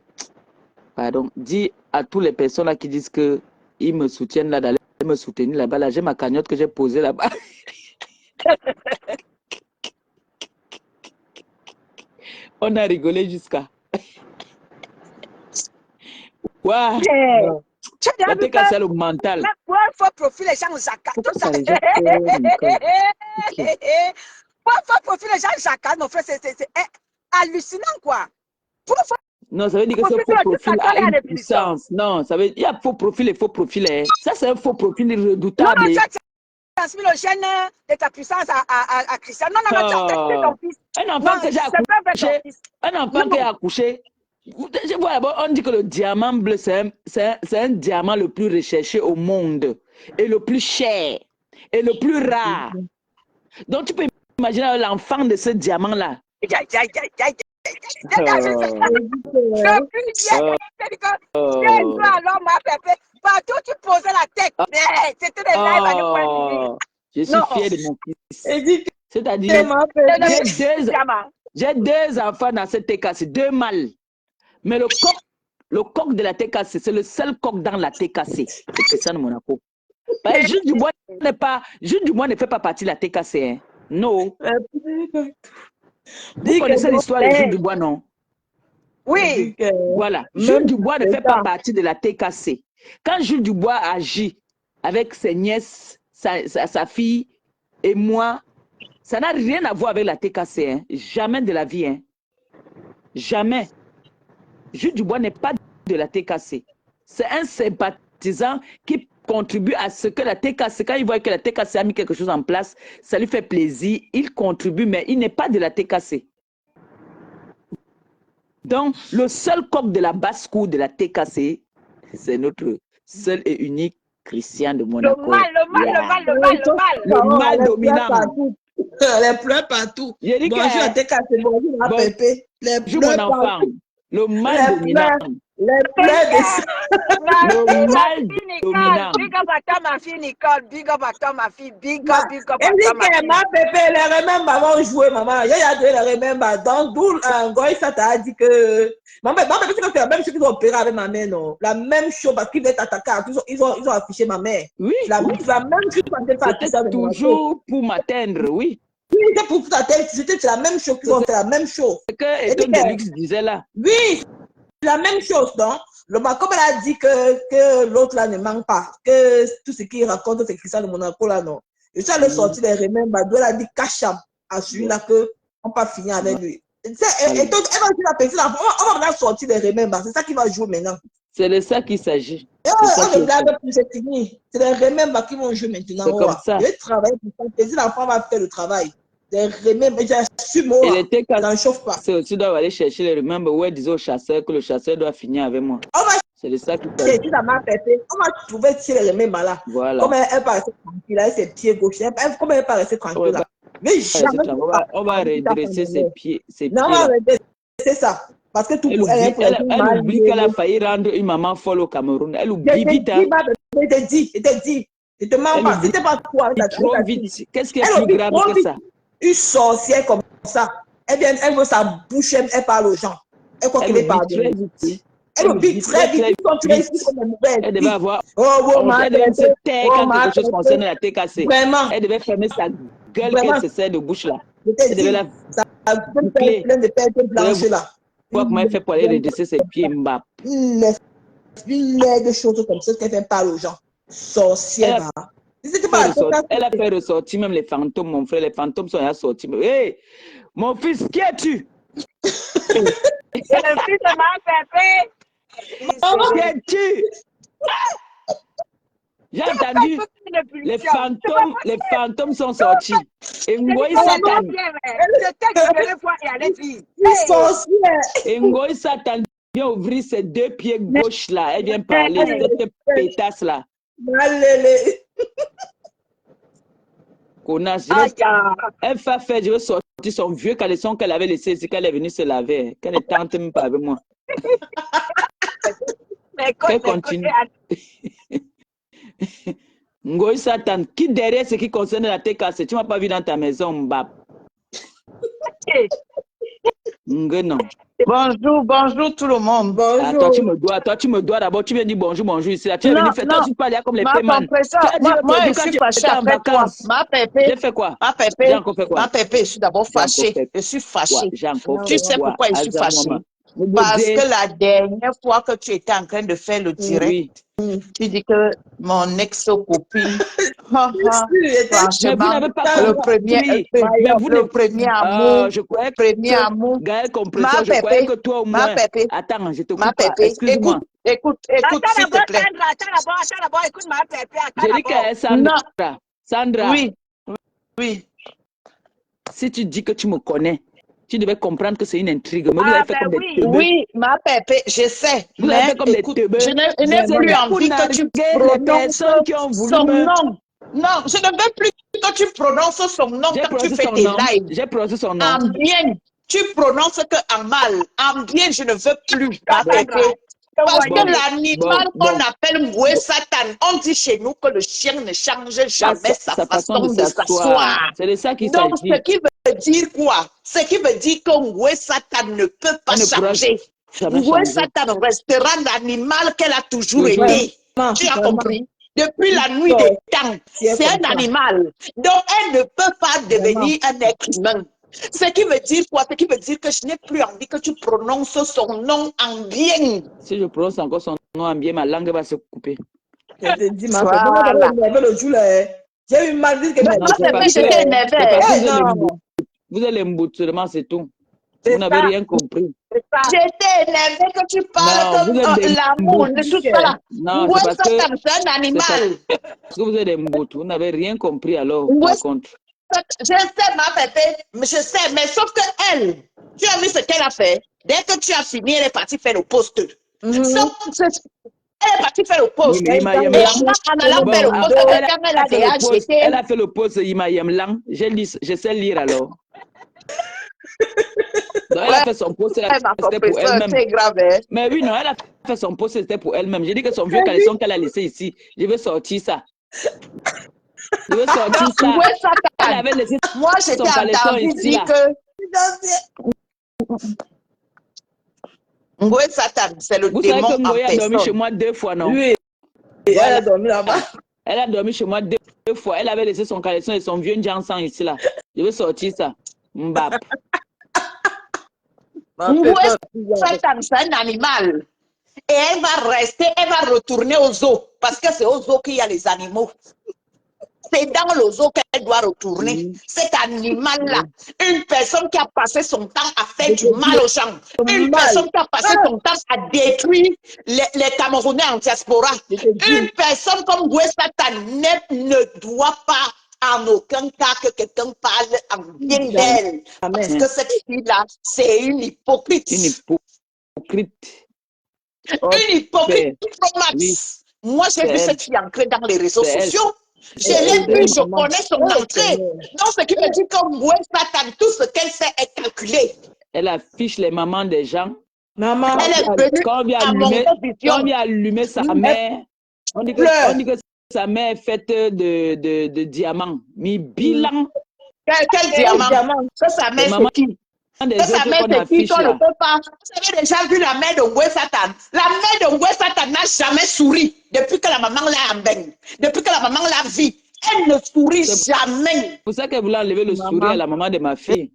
pardon, dit à toutes les personnes là qui disent que ils me soutiennent là, d'aller me soutenir là-bas. Là, j'ai ma cagnotte que j'ai posée là-bas. On a rigolé jusqu'à. Waouh! Ça te casse le mental. Pour un faux profil, les gens jacassent. Tout ça. Pour un faux profil, les gens jacassent, mon frère, c'est hallucinant, quoi. Non, ça veut dire que ce faux profil a une puissance. Non, ça veut dire qu'il y a faux profil et faux profil. Hein. Ça, c'est un faux profil redoutable. Non, tu as transmis le gène de ta puissance à Christian. Non, tu as testé ton fils. Un enfant que j'ai accouché. Un enfant qui a accouché. Je vois d'abord, on dit que le diamant bleu, c'est un diamant le plus recherché au monde. et le plus cher et le plus rare. Donc, tu peux imaginer l'enfant de ce diamant-là. Partout, tu posais la tête. C'était des lives à l'époque. Je suis fier de mon fils. C'est-à-dire, j'ai deux enfants dans cette TKC, deux mâles. Mais le coq de la TKC, c'est le seul coq dans la TKC. C'est Christian de Monaco. Jules Dubois ne fait pas partie de la TKC. Hein. Non. Vous connaissez l'histoire de Jules Dubois, non? Oui. Voilà. Jules Dubois ne fait pas partie de la TKC. Quand Jules Dubois agit avec ses nièces, sa fille et moi, ça n'a rien à voir avec la TKC. Hein. Jamais de la vie. Hein. Jamais. Jules Dubois n'est pas de la TKC. C'est un sympathisant qui contribue à ce que la TKC, quand il voit que la TKC a mis quelque chose en place, ça lui fait plaisir, il contribue, mais il n'est pas de la TKC. Donc, le seul coq de la basse-cour de la TKC, c'est notre seul et unique Christian de Monaco. Le mal dominant. Les pleurs partout. Bonjour à TKC, bonjour à Pépé. Les pleurs partout. Le mal dominant. Les pleurs le mal dominant. Big up à toi, ma fille Nicole. Big up à toi, ma fille. Big up à toi, ma fille. Ma Pépé, les remember vont jouer, maman. Il y a deux les remember. Donc, d'où Goy Sata a dit que. Maman, c'est la même chose qu'ils ont opéré avec ma mère, non? La même chose, parce qu'ils veulent t'attaquer. Ils ont affiché ma mère. Oui. La même chose quand elle fait ça. C'était toujours pour m'atteindre, oui. Oui, c'était pour t'atteindre. C'était la même chose qu'ils ont fait, la même chose. C'est que Eton Deluxe disait là. Oui, la même chose, non? Comme elle a dit que l'autre là ne manque pas, que tout ce qu'il raconte, c'est Christian de Monaco là, non? Et ça, le sorti des remember, elle a dit cacham à celui-là qu'on ne pas finir avec lui. Et donc, elle va dire la petite, on va sortir des remember, c'est ça qui va jouer maintenant. C'est de ça qu'il s'agit. C'est fini. C'est les remember qui vont jouer maintenant. C'est comme ça. Je vais travailler pour ça. L'enfant va faire le travail. Les remember, j'assume. Et les TKC, n'en chauffe pas. c'est aussi doivent aller chercher les remember où elle disait au chasseur que le chasseur doit finir avec moi. C'est de ça qu'il s'agit. On va trouver les remember là. Voilà. Comme elle paraissait tranquille, avec ses pieds gauche. Comme elle paraissait tranquille là. Mais jamais. On va redresser ses pieds. Non, on va redresser ça. Parce que tout elle oublie qu'elle a failli rendre une maman folle au Cameroun. Elle oublie vite. Je te dis. Je te mens pas. C'était pas toi. Trop vite. Qu'est-ce qui est plus grave que ça? Une sorcière comme ça. Elle veut sa bouche, elle parle aux gens. Elle croit qu'elle est pardonnée. Elle oublie très vite. Elle devait avoir. Elle devait se taire quand quelque chose concerne la TKC. Vraiment. Elle devait fermer sa gueule qu'elle se sert de bouche là. Elle devait la. Plein de pertes blanches là. Comment elle fait pour aller redresser ses pieds, Mbap? Une de choses comme ça qu'elle fait parler aux gens. Sorcière. Elle a fait ressortir même les fantômes, mon frère. Les fantômes sont là sortis. Hé, mon fils, qui es-tu? C'est le fils de ma Pépé. Qui es-tu? J'ai entendu, les fantômes sont sortis. Et Ngoï Satan. Et Ngoï Satan vient ouvrir ses deux pieds gauche là. Elle vient parler, cette pétasse là. Connasse. Elle fait faire, je vais sortir son vieux caleçon qu'elle avait laissé ici, qu'elle est venue se laver. Qu'elle ne tente même pas avec moi. Elle continue. Ngoï Satan, qui derrière ce qui concerne la TKC, tu ne m'as pas vu dans ta maison, Mbap. Non. Bonjour tout le monde. Bonjour. Ah, toi, tu me dois d'abord. Tu viens dire bonjour ici. Là. Tu es venu faire toi, tu parles comme les paiements. Moi, je suis fâchée après toi. Ma Pépé. J'ai fait quoi? Ma Pépé, je suis d'abord fâchée. Je suis fâchée. Tu sais pourquoi je suis fâchée? Parce que la dernière fois que tu étais en train de faire le direct, tu dis que mon ex-copine, franchement, le premier amour, je croyais amour. Gaël Compression, je croyais que toi au moins. Attends, je te coupe pas. Excuse-moi. Écoute, s'il te plaît. Attends d'abord, écoute ma Pépé. Je dis que Sandra. Oui. Si tu dis que tu me connais, Tu devais comprendre que c'est une intrigue. Mais vous avez fait comme des teubeux. Oui, ma pépé, je sais. Vous mais avez fait comme écoute, des teubeux. je n'ai plus envie que tu prononces personnes qui ont voulu son me... nom. Non, je ne veux plus que tu prononces son nom quand tu fais tes lives. J'ai prononcé son nom. En bien, tu prononces que en mal. En bien, je ne veux plus, ma pépé. Parce que l'animal qu'on appelle Ngoué Satan, on dit chez nous que le chien ne change jamais sa façon de s'asseoir. C'est de ça qu'il Donc, s'agit. ce qui veut dire quoi? Ce qui veut dire que Ngoué Satan ne peut pas changer. Ngoué Satan restera l'animal qu'elle a toujours été. Tu as compris? Depuis la nuit des temps, c'est un animal. Donc, elle ne peut pas devenir un être humain. Ce qui veut dire quoi? Ce qui veut dire que je n'ai plus envie que tu prononces son nom en bien. Si je prononce encore son nom en bien, ma langue va se couper. Je te dis, ma fête, j'ai eu mal dit que j'étais énervée. Vous allez me bout seulement, c'est tout. Vous n'avez rien compris. J'étais énervée que tu parles de l'amour, de tout ça. Non, c'est parce que c'est un animal. Parce que vous êtes des mbouts. Vous n'avez rien compris alors, par contre. Je sais, ma pépé, je sais, mais sauf que elle, tu as vu ce qu'elle a fait. Dès que tu as fini, elle est partie faire le poste. Elle est partie faire le poste. Elle a fait le poste, je sais lire alors. Donc, elle a fait son poste, c'était pour elle-même. C'est grave, hein? Mais oui, non, elle a fait son poste, c'était pour elle-même. J'ai dit que son vieux caleçon qu'elle a laissé ici, je vais sortir ça. Je vais sortir ça. Elle avait laissé moi, son caleçon ici. Ngoué Satan, c'est le vous démon savez que Ngoué en a dormi personne. chez moi 2 fois, non? Oui, elle a dormi là-bas. Elle a dormi chez moi 2 fois. Elle avait laissé son caleçon et son vieux Njansan ici, là. Je vais sortir ça. Mbap. Ngoué Satan, c'est un animal. Et elle va rester, elle va retourner aux zoos. Parce que c'est aux zoos qu'il y a les animaux. C'est dans le zoo qu'elle doit retourner. Cet animal-là, une personne qui a passé son temps à faire du mal aux gens, une personne qui a passé son temps à détruire les Camerounais en diaspora, une personne comme Ngoué Satan ne doit pas en aucun cas que quelqu'un parle en bien d'elle. Parce que cette fille-là, c'est une hypocrite. Une hypocrite. Une hypocrite pro max. Oui. Moi, j'ai vu cette fille entrer dans les réseaux sociaux. Je l'ai vu, je connais son entrée. Donc, ce qui veut dire que Ngoué Satan, tout ce qu'elle fait est calculé. Elle affiche les mamans des gens. Maman, elle est venue quand on vient allumer sa mère, on dit que sa mère est faite de diamants. Mais bilan. Quel diamant? Ça, sa mère, c'est qui? Sa mère, c'est qui? Toi, ne peux pas. Vous avez déjà vu la mère de Ngoué Satan? La mère de Ngoué Satan n'a jamais souri depuis que la maman l'a embêté. Depuis que la maman l'a vue. Elle ne sourit jamais. C'est pour ça qu'elle voulait enlever le sourire à la maman de ma fille.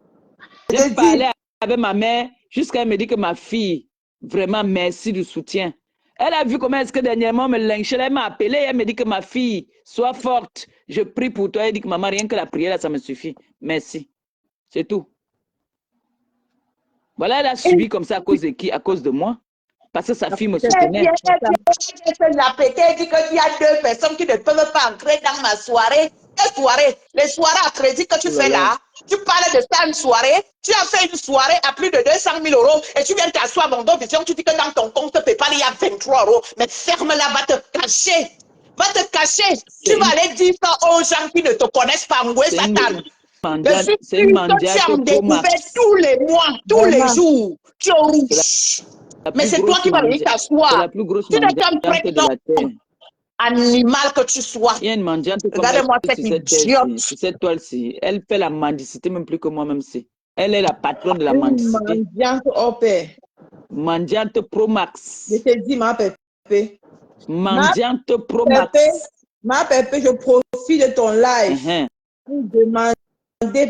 J'ai parlé avec ma mère jusqu'à elle me dit que ma fille, vraiment merci du soutien. Elle a vu comment est-ce que dernièrement me lynchait. Elle m'a appelé et elle me dit que ma fille, sois forte. Je prie pour toi. Elle dit que maman, rien que la prière, ça me suffit. Merci. C'est tout. Voilà, elle a subi comme ça à cause de qui? À cause de moi. Parce que sa fille me soutenait. Elle a pété, elle dit qu'il y a 2 personnes qui ne peuvent pas entrer dans ma soirée. Quelle soirée? Les soirées à crédit que tu fais là, tu parles de ça une soirée, tu as fait une soirée à plus de 200 000 € et tu viens t'asseoir à Mondo Vision, tu dis que dans ton compte PayPal, il y a 23 €. Mais ferme-la, va te cacher. Va te cacher. Tu vas aller dire ça aux gens qui ne te connaissent pas, Ngoué Satan. C'est une mendiante tu as découvert tous les mois, tous les jours. Tu es rouge. Mais c'est toi qui vas venir t'asseoir. C'est la plus grosse mendiante de la terre. Animal que tu sois. Il y a une mendiante Regarde-moi cette idiote. Cette toile-ci. Elle fait la mendicité même plus que moi-même. Elle est la patronne de la mendicité. Mendiante au père. Mendiante Pro Max. Je te dis, ma pépé. Mendiante Pro Max. Ma pépé, je profite de ton live pour demander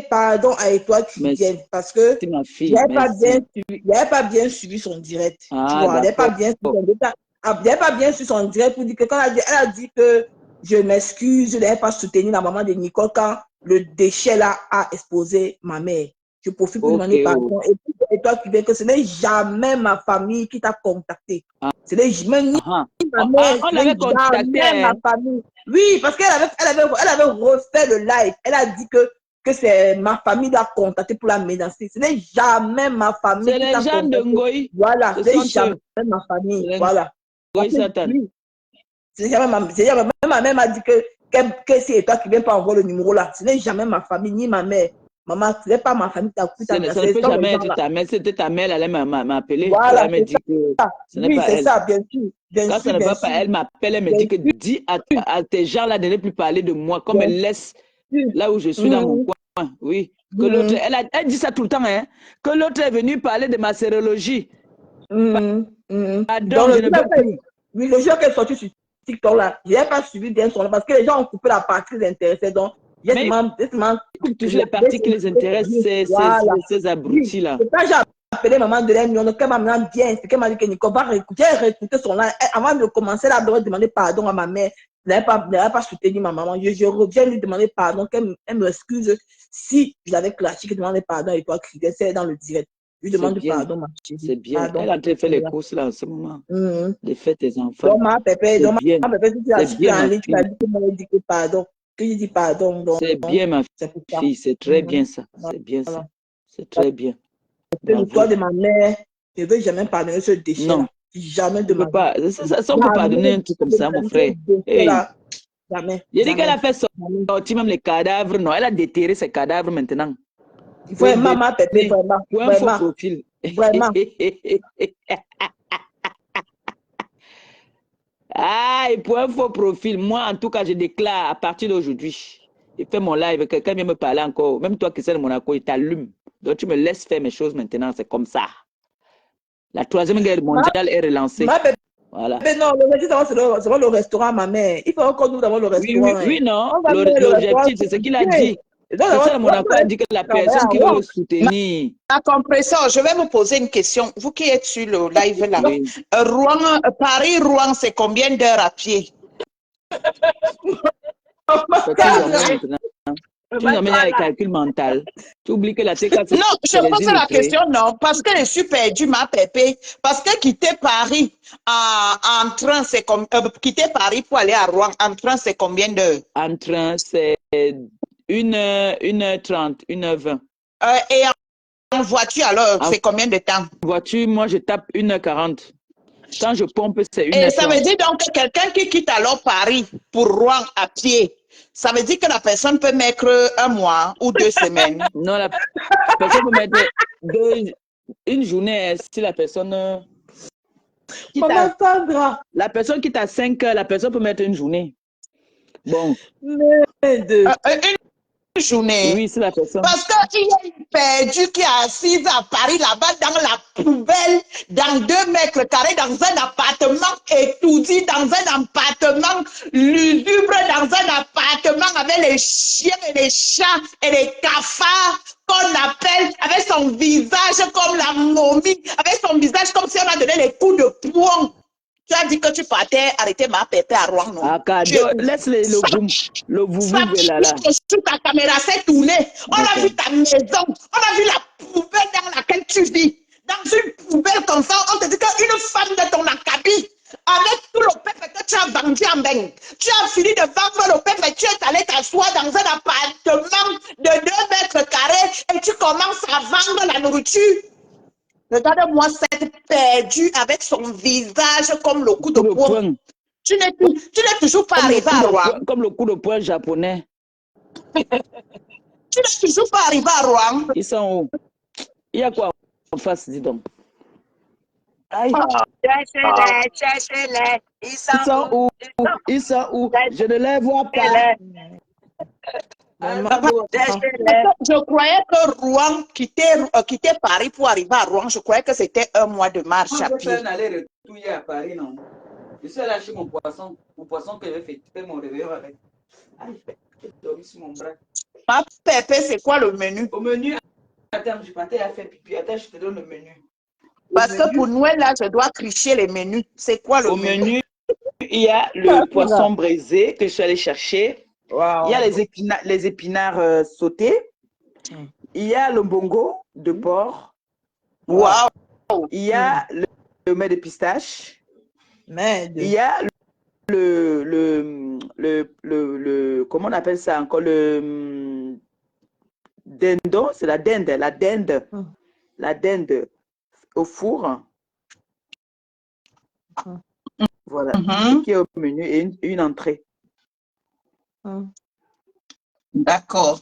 pardon à toi qui viens parce que je n'avais pas bien suivi son direct. Tu vois, elle n'avait pas bien suivi son direct pour dire que quand elle a dit que je m'excuse, je n'avais pas soutenu la maman de Nicole quand le déchet là a exposé ma mère. Je profite pour demander pardon. Et toi qui viens que ce n'est jamais ma famille qui t'a contacté. Ce n'est jamais ni ma mère, on avait contacté ma famille. Oui, parce qu'elle avait refait le live. Elle a dit que que c'est ma famille qui a contacté pour la menacer. Ce n'est jamais ma famille qui t'a contacté. C'est les gens de Ngoï. Voilà, ce n'est jamais ma famille. Voilà. Oui, Satan. C'est jamais même ma mère m'a dit que c'est toi qui viens pas envoyer le numéro là. Ce n'est jamais ma famille, ni ma mère. Maman, ce n'est pas ma famille qui t'a coupé ta mère. Ça ne peut jamais être ta mère. C'était ta mère, elle allait m'appeler. Voilà, elle me dit que ce n'est oui, pas c'est elle. ça, bien sûr. Quand ça ne va pas, elle m'appelle, elle me dit que dis à tes gens là de ne plus parler de moi, comme elle laisse là où je suis dans mon coin. Oui. Que l'autre, elle dit ça tout le temps, hein. Que l'autre est venu parler de ma sérologie. Pardon, je ne veux plus. Oui, le jour qu'elle est sortie sur TikTok là, je n'ai pas suivi bien son parce que les gens ont coupé la partie qui les intéressait. Donc, toujours les parties qui les intéressent, ces abrutis là. Quand j'ai appelé maman de l'Union, qu'elle m'a maintenant bien, c'est qu'elle m'a dit que Nico va réécouter son là. Avant de commencer, elle devait demander pardon à ma mère. Elle n'avait pas soutenu ma maman. Je reviens lui demander pardon, qu'elle me excuse si je l'avais clashé, qu'elle demandait pardon et toi, c'est dans le direct. Je lui demande pardon, ma chérie. C'est bien. Pardon, elle a fait les courses là en ce moment. Les fêtes des enfants. Donc, ma Pépé, si tu as suivi en ligne, tu as dit que moi, je dis que pardon. Que je dis pardon. C'est bien, ma fille. C'est très bien ça. C'est bien ça. C'est très bien. Le toit de ma mère, je ne veux jamais pardonner ce déchet. Non. Jamais de ma part. Ça, on peut pardonner un truc comme ça, mon frère. Hey. Jamais. Il dit qu'elle a fait sortir même les cadavres. Non, elle a déterré ses cadavres maintenant. Vraiment, ma Pépé, vraiment. Pour un faux profil. Vraiment. Ah, et pour un faux profil, moi, en tout cas, je déclare à partir d'aujourd'hui, je fais mon live, quelqu'un vient me parler encore, même toi qui sais de Monaco, il t'allume. Donc, tu me laisses faire mes choses maintenant, c'est comme ça. La troisième guerre mondiale est relancée. Voilà. Mais non, l'objectif, c'est le restaurant, ma mère. Il faut encore nous avoir le restaurant. Oui, non. L'objectif, c'est ce qu'il a dit. C'est ça, Monaco a dit que la personne qui veut le soutenir. Ma compresseur, je vais vous poser une question. Vous qui êtes sur le live là. Oui. Paris-Rouen, c'est combien d'heures à pied? Tu nous amènes avec calcul mental. Tu oublies que la TK. Non, je pose la question, non, parce que je suis perdu, ma Pépé. Parce que quitter Paris en train, c'est comme. Quitter Paris pour aller à Rouen, en train, c'est combien d'heures? En train, c'est 1h30, 1h20. Et en voiture, alors, c'est combien de temps? En voiture, moi, je tape 1h40. Quand je pompe, c'est 1h30. Et ça veut dire donc que quelqu'un qui quitte alors Paris pour Rouen à pied, ça veut dire que la personne peut mettre 1 mois ou 2 semaines. Non, la personne peut mettre une journée si la personne. La personne quitte à 5 heures, la personne peut mettre une journée. Bon. Une journée. Oui, c'est la personne. Parce qu'il y a une perdue qui est assise à Paris, là-bas, dans la poubelle, dans 2 mètres carrés, dans un appartement étourdi, dans un appartement lugubre, dans un appartement avec les chiens et les chats et les cafards, qu'on appelle, avec son visage comme la momie, avec son visage comme si on a donné les coups de poing. Tu as dit que tu partais arrêter ma Pépé à Rouen, non? Ah, laisse le boum là. Sur ta caméra, c'est tourné. On a vu ta maison. On a vu la poubelle dans laquelle tu vis. Dans une poubelle comme ça, on te dit qu'une femme de ton acabit, avec tout le pépé que tu as vendu en bain, tu as fini de vendre le pépé, tu es allé t'asseoir dans un appartement de 2 mètres carrés et tu commences à vendre la nourriture. Regarde-moi cette perdue avec son visage comme le coup de poing. Tu n'es toujours pas arrivé à Rouen. Comme le coup de poing japonais. Tu n'es toujours pas arrivé à Rouen. Ils sont où? Il y a quoi en face, dis donc? Cherchez-les. Ils sont où? Ils sont où? Je ne les vois pas. Je croyais que Rouen, quitter Paris pour arriver à Rouen, je croyais que c'était 1 mois de marche à pied. Je vais aller retourner à Paris, non? Je suis allé acheter mon poisson que j'ai fait mon réveillon avec. J'ai dormi sur mon bras. Ma Pépé, c'est quoi le menu? Au menu, attends, je partais à faire pipi. Attends, je te donne le menu. Parce que pour Noël, là, je dois tricher les menus. C'est quoi le menu? Il y a le poisson braisé que je suis allé chercher. Wow. Il y a les épinards sautés. Il y a le bongo de porc. Wow. Il y a le mets de pistache. Merde. Il y a comment on appelle ça encore, dindon, c'est la dinde, la dinde au four. Voilà, ce qui est au menu et une entrée. D'accord.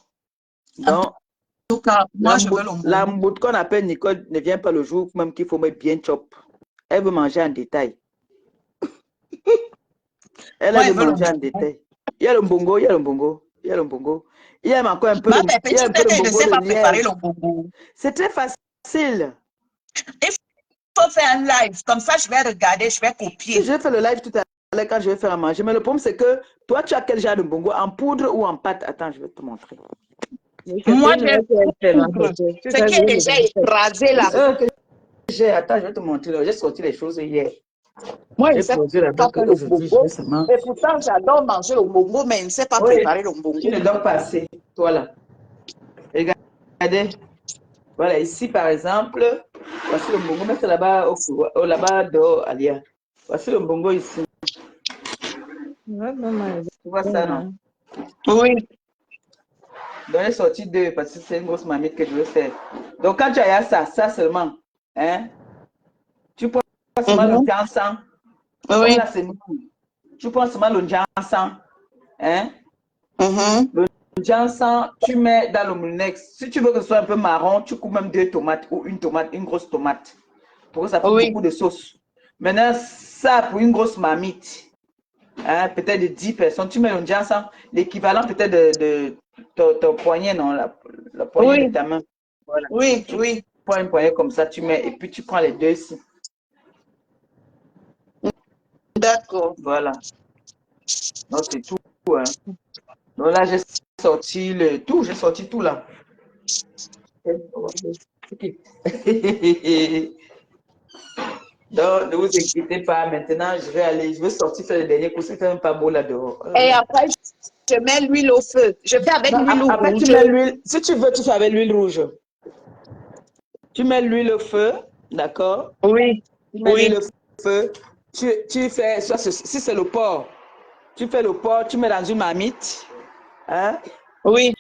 Donc, En tout cas, moi, je veux la mboute qu'on appelle Nicole ne vient pas le jour même qu'il faut mettre bien chop. Elle veut manger en détail. Elle veut manger en détail. Il y a le mbongo, il y a le mbongo, il y a le mbongo. Il y a encore un peu de mbongo. Il ne sait pas préparer le mbongo. C'est très facile. Il faut faire un live. Comme ça, je vais regarder, je vais copier. Je vais faire le live tout à l'heure quand je vais faire à manger. Mais le problème, c'est que toi, tu as quel genre de mbongo? En poudre ou en pâte? Attends, je vais te montrer. Moi, j'ai ce qui est déjà écrasé là. Attends, je vais te montrer. J'ai sorti les choses hier. Moi, je ne sais pas faire le mbongo. Et pourtant, j'adore manger le mbongo, mais il ne sait pas préparer le mbongo. Tu ne dors pas assez, toi là. Regardez. Voilà, ici par exemple, voici le mbongo. Mais c'est là-bas, là-bas dehors, Alia. Voici le mbongo ici. Tu vois ça, non? Oui. Donc, j'ai sorti deux parce que c'est une grosse mamie que je veux faire. Donc, quand tu as ça seulement, hein, tu prends seulement le jansan. Oui. Là, c'est tu prends seulement le jansan. Hein? Le jansan, tu mets dans le moulinex. Si tu veux que ce soit un peu marron, tu coupes même 2 tomates ou une tomate, une grosse tomate. Pour que ça fasse beaucoup de sauce. Maintenant, ça, pour une grosse mamite, hein, peut-être de 10 personnes, tu mets le jansan, l'équivalent peut-être de ton poignet, non, la poignée de ta main. Voilà. Oui, tu prends une poignée comme ça, tu mets, et puis tu prends les deux ici. D'accord. Voilà. Donc, c'est tout. Hein. Donc là, j'ai sorti j'ai sorti tout là. Donc, ne vous inquiétez pas, maintenant, je vais sortir faire le dernier coup, c'est même pas beau là dehors. Et après, je mets l'huile au feu. Je fais avec l'huile rouge. Après, tu mets l'huile. Si tu veux, tu fais avec l'huile rouge. Tu mets l'huile au feu, d'accord? Oui. Tu mets l'huile au feu. Tu fais, si c'est le porc, tu fais le porc, tu mets dans une marmite. Hein? Oui.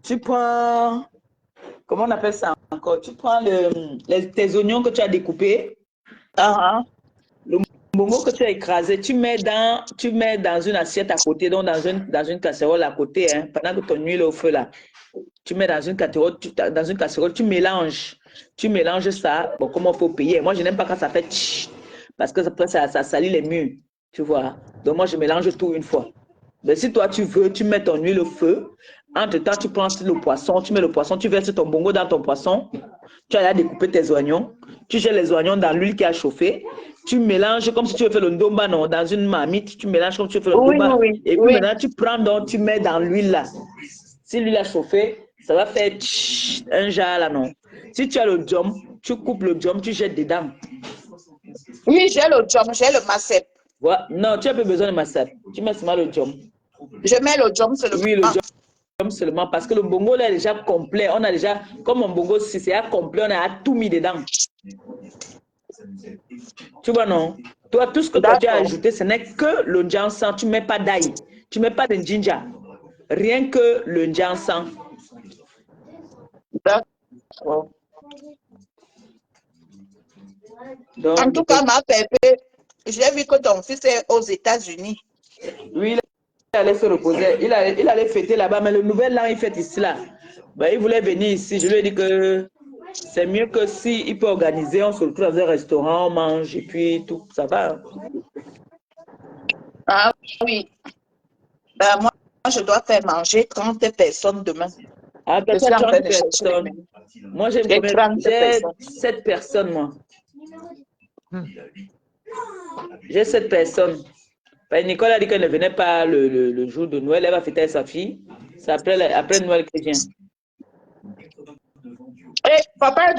Tu prends, comment on appelle ça encore? Tu prends tes oignons que tu as découpés. Le mbongo que tu as écrasé, tu mets dans une assiette à côté, donc dans une casserole à côté, hein, pendant que ton huile est au feu là. Tu mets dans une casserole, tu mélanges. Tu mélanges ça. Bon, comment il faut payer? Moi, je n'aime pas quand ça fait tch, parce que ça salit les murs. Tu vois? Donc, moi, je mélange tout une fois. Mais si toi, tu veux, tu mets ton huile au feu. Entre-temps, tu prends le poisson, tu mets le poisson, tu verses ton bongo dans ton poisson. Tu as découpé tes oignons. Tu jettes les oignons dans l'huile qui a chauffé. Tu mélanges comme si tu veux faire le ndomba, non, dans une marmite. Tu mélanges comme si tu veux faire le ndomba. Et puis maintenant, tu prends donc, tu mets dans l'huile là. Si l'huile a chauffé, ça va faire un jar là, non. Si tu as le djom, tu coupes le djom, tu jettes dedans. Oui, j'ai le djom, j'ai le masep. Voilà. Non, tu n'as pas besoin de masep. Tu mets seulement le djom. Je mets le djom seulement. Oui, le djom seulement parce que le bongo là est déjà complet. On a déjà, comme un bongo, si c'est complet, on a tout mis dedans. Tu vois, non? Toi, tout ce que tu as ajouté, ce n'est que le jansan. Tu ne mets pas d'ail. Tu ne mets pas de ginger. Rien que le jansan. D'accord. Donc, en tout cas, ma pépé, j'ai vu que ton fils est aux États-Unis. Oui, il allait se reposer. Il allait fêter là-bas, mais le nouvel an, il fête ici là. Ben, il voulait venir ici. Je lui ai dit que c'est mieux que si il peut organiser, on se retrouve dans un restaurant, on mange et puis tout, ça va. Ah oui. Ben, moi, je dois faire manger 30 personnes demain. Ah, ben, 30 personnes. Moi, j'ai 7 personnes, moi. J'ai 7 personnes. Ben, Nicole a dit qu'elle ne venait pas le jour de Noël, elle va fêter avec sa fille. C'est après Noël qu'elle vient. Papa,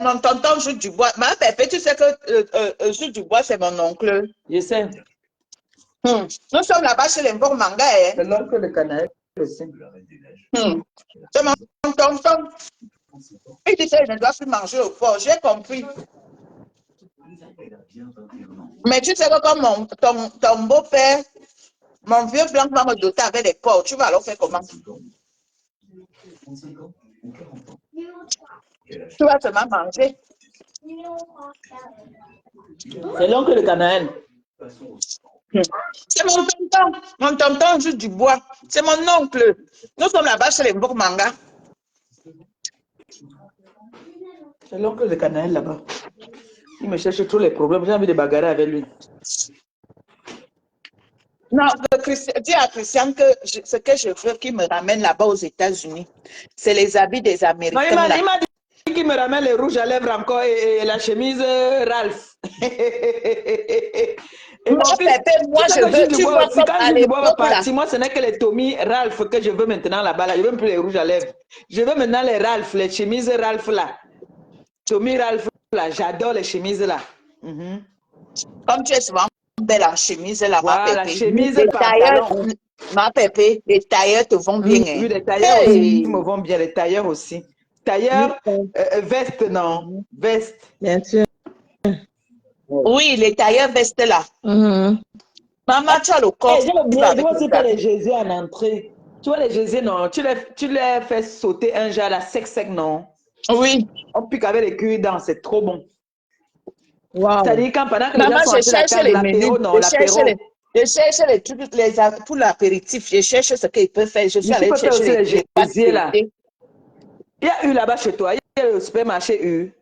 mon tonton Jules Dubois. Ma pépé, tu sais que Jules Dubois, c'est mon oncle. Je sais. Nous sommes là-bas chez les Mbor Manga. C'est l'oncle de Canal aussi. C'est mon tonton. Il dit qu'il ne doit plus manger au porc. J'ai compris. Mais tu sais que comme ton beau-père, mon vieux blanc va me doter avec des porcs, tu vas alors faire comment? Tu vas seulement manger. C'est l'oncle de Canaël. C'est mon tonton. Mon tonton joue du bois. C'est mon oncle. Nous sommes là-bas chez les Bourmanga. C'est l'oncle de Canaël là-bas. Il me cherche tous les problèmes. J'ai envie de bagarrer avec lui. Non, dis à Christian que ce que je veux qu'il me ramène là-bas aux États-Unis, c'est les habits des Américains. Non, il m'a dit qu'il me ramène les rouges à lèvres encore et la chemise Ralph. Moi, je veux, tu vois, quand je vois partir, moi, ce n'est que les Tommy Ralph que je veux maintenant là-bas. Là. Je ne veux plus les rouges à lèvres. Je veux maintenant les Ralph, les chemises Ralph là. Tommy Ralph là, j'adore les chemises là. Comme tu es souvent belle en chemise là, voilà, ma pépé. Chemise les tailleurs, ma pépé, les tailleurs te vont bien. Oui, les tailleurs aussi me vont bien, les tailleurs aussi. Tailleurs, veste, non, veste. Bien sûr. Oui, les tailleurs vestes là. Maman, tu as le corps. Je vois aussi pas les gésiers en entrée. Tu vois les gésiers, non, tu les fais sauter un genre à sec, non? Oui. On pique avec les cure-dents, c'est trop bon. Wow. C'est-à-dire quand pendant que maman, les gens sont les menus, non, l'apéro. Je cherche les trucs pour l'apéritif. Je cherche ce qu'ils peuvent faire. Je suis allée chercher les gésiers là. Il y a eu là-bas chez toi. Il y a le supermarché U.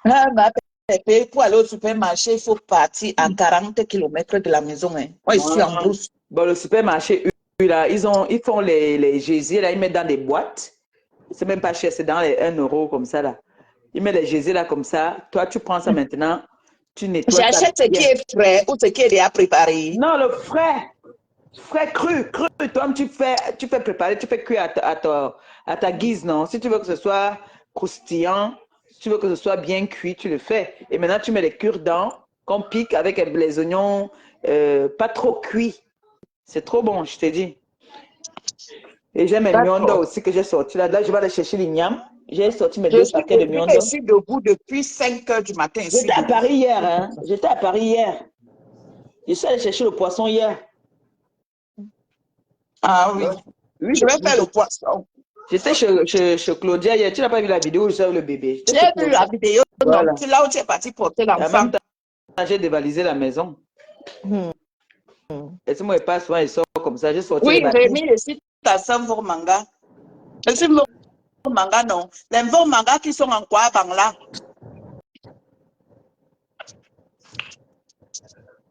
Ah, ma pépé, pour aller au supermarché, il faut partir à 40 km de la maison. Hein. Moi, je suis en brousse. Bon, le supermarché U là, ils font les gésiers là, ils mettent dans des boîtes. C'est même pas cher, c'est dans les 1 euro comme ça là. Ils mettent les gésiers là comme ça. Toi, tu prends ça maintenant. Tu nettoies. J'achète ce qui est frais ou ce qui est déjà préparé. Non, le frais. Frais cru. Toi, tu fais préparer, tu fais cuire à ta guise, non? Si tu veux que ce soit croustillant, si tu veux que ce soit bien cuit, tu le fais. Et maintenant, tu mets les cure-dents qu'on pique avec les oignons pas trop cuits. C'est trop bon, je t'ai dit. Et j'ai mes miondo aussi que j'ai sorti là. Là, je vais aller chercher les niams. J'ai sorti mes 2 paquets de miondo. Je suis debout depuis 5 h du matin. J'étais à Paris hier. Hein? J'étais à Paris hier. Je suis allé chercher le poisson hier. Ah oui. Oui, je vais faire le poisson. J'étais chez Claudia hier. Tu n'as pas vu la vidéo où je sers le bébé? J'ai vu la vidéo. Voilà. C'est là où tu es parti porter l'enfant. J'ai dévalisé la maison. Et si moi, il passe souvent, il sort comme ça. J'ai sorti oui, j'ai mis le site à Saint-Vourmanga. Le site Vourmanga, non. Les Vourmanga qui sont en quoi, là.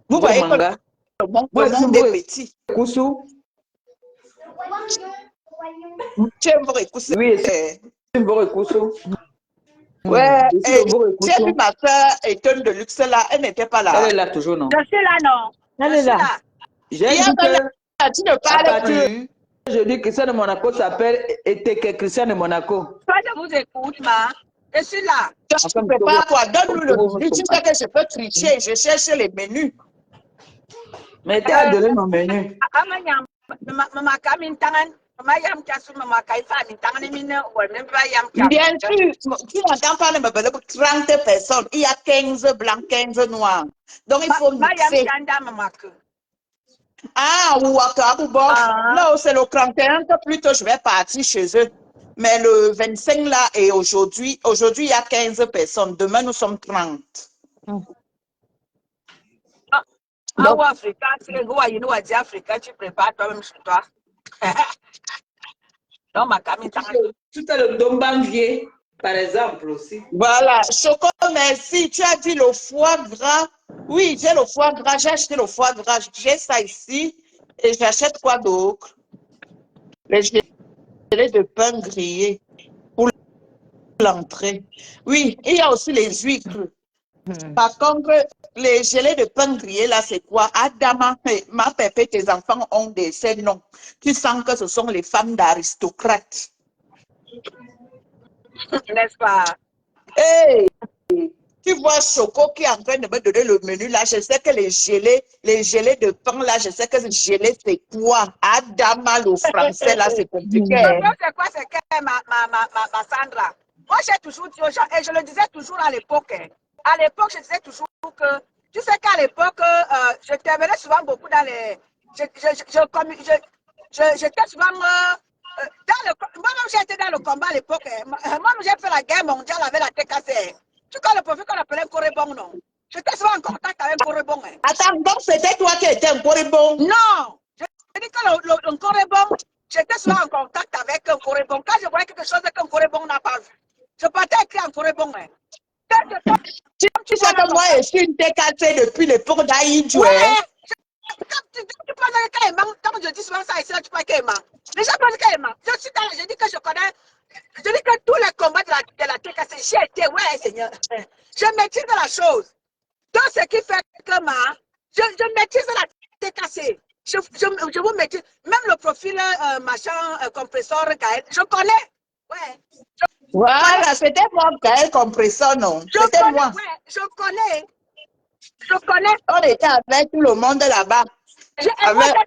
Vous voyez que le monde est petit. Koussou. Tu aimes Koussou? Oui, c'est Koussou. Ouais, j'ai vu ma soeur Étonne de Luxe là, elle n'était pas là. Elle est là toujours, non? Je suis là, non. Elle est là. J'ai dit que tu ne parles plus. Je dis que Christian de Monaco s'appelle Eteke Christian de Monaco. Toi, je vous écoute, ma. Je suis là. Je ne peux pas quoi. Donne-nous le menu. Tu sais que je peux tricher. Je cherche les menus. Mais tu as donné mon menu. Bien sûr, tu n'entends pas le 30 personnes. Il y a 15 blancs, 15 noirs. Donc il faut mixer. Ah, Ouaka, non, c'est le 31 que plutôt je vais partir chez eux. Mais le 25 là et aujourd'hui, il y a 15 personnes. Demain, nous sommes 30. Donc, Africain, tu prépares toi-même chez toi. Non, ma camine, tu as le dombanvier, par exemple, aussi. Voilà, Choco, merci. Tu as dit le foie gras. Oui, j'ai le foie gras. J'ai acheté le foie gras. J'ai ça ici. Et j'achète quoi d'autre? Les gelées de pain grillé pour l'entrée. Oui, il y a aussi les huîtres. Par contre, les gelées de pain grillé, là, c'est quoi? Adama, ma pépé, tes enfants ont ces noms. Tu sens que ce sont les femmes d'aristocrates. N'est-ce pas? Hey, tu vois Choco qui est en train de me donner le menu, là, je sais que les gelées de pain, là, je sais que ce gelé, c'est quoi? Adama, le français, là, c'est compliqué. C'est quoi, c'est que ma Sandra? Moi, j'ai toujours dit aux gens, et je le disais toujours à l'époque, hein. À l'époque, je disais toujours que, tu sais qu'à l'époque, j'intervenais souvent beaucoup dans les... J'étais souvent Moi-même, j'ai été dans le combat à l'époque. Moi-même, j'ai fait la guerre mondiale avec la TKC. Tu connais le profil qu'on appelait Corébon, non? J'étais souvent en contact avec Corébon. Attends, donc c'était toi qui étais un Corébon? Non! Je dis que le Corébon, j'étais souvent en contact avec un Corébon. Quand je voyais quelque chose qu'un Corébon n'a pas vu, je partais écrire en Corébon. Tu sais que moi, je suis une TKC depuis l'époque d'Aïdjou. Quand je dis souvent ça ici, là, tu parles qu'Emma. Les gens pensent qu'Emma. Je dis que je connais. Je dis que tous les combats de la TKC, j'ai été, ouais, Seigneur. Je maîtrise la chose. Donc, ce qui fait que je maîtrise la TKC. Je vous maîtrise. Même le profil machin, compresseur, Gaël, je connais. Ouais. Voilà, c'était moi, Gaël Compresseur, non? C'était moi. Ouais, je connais. Je connais. On était avec tout le monde là-bas.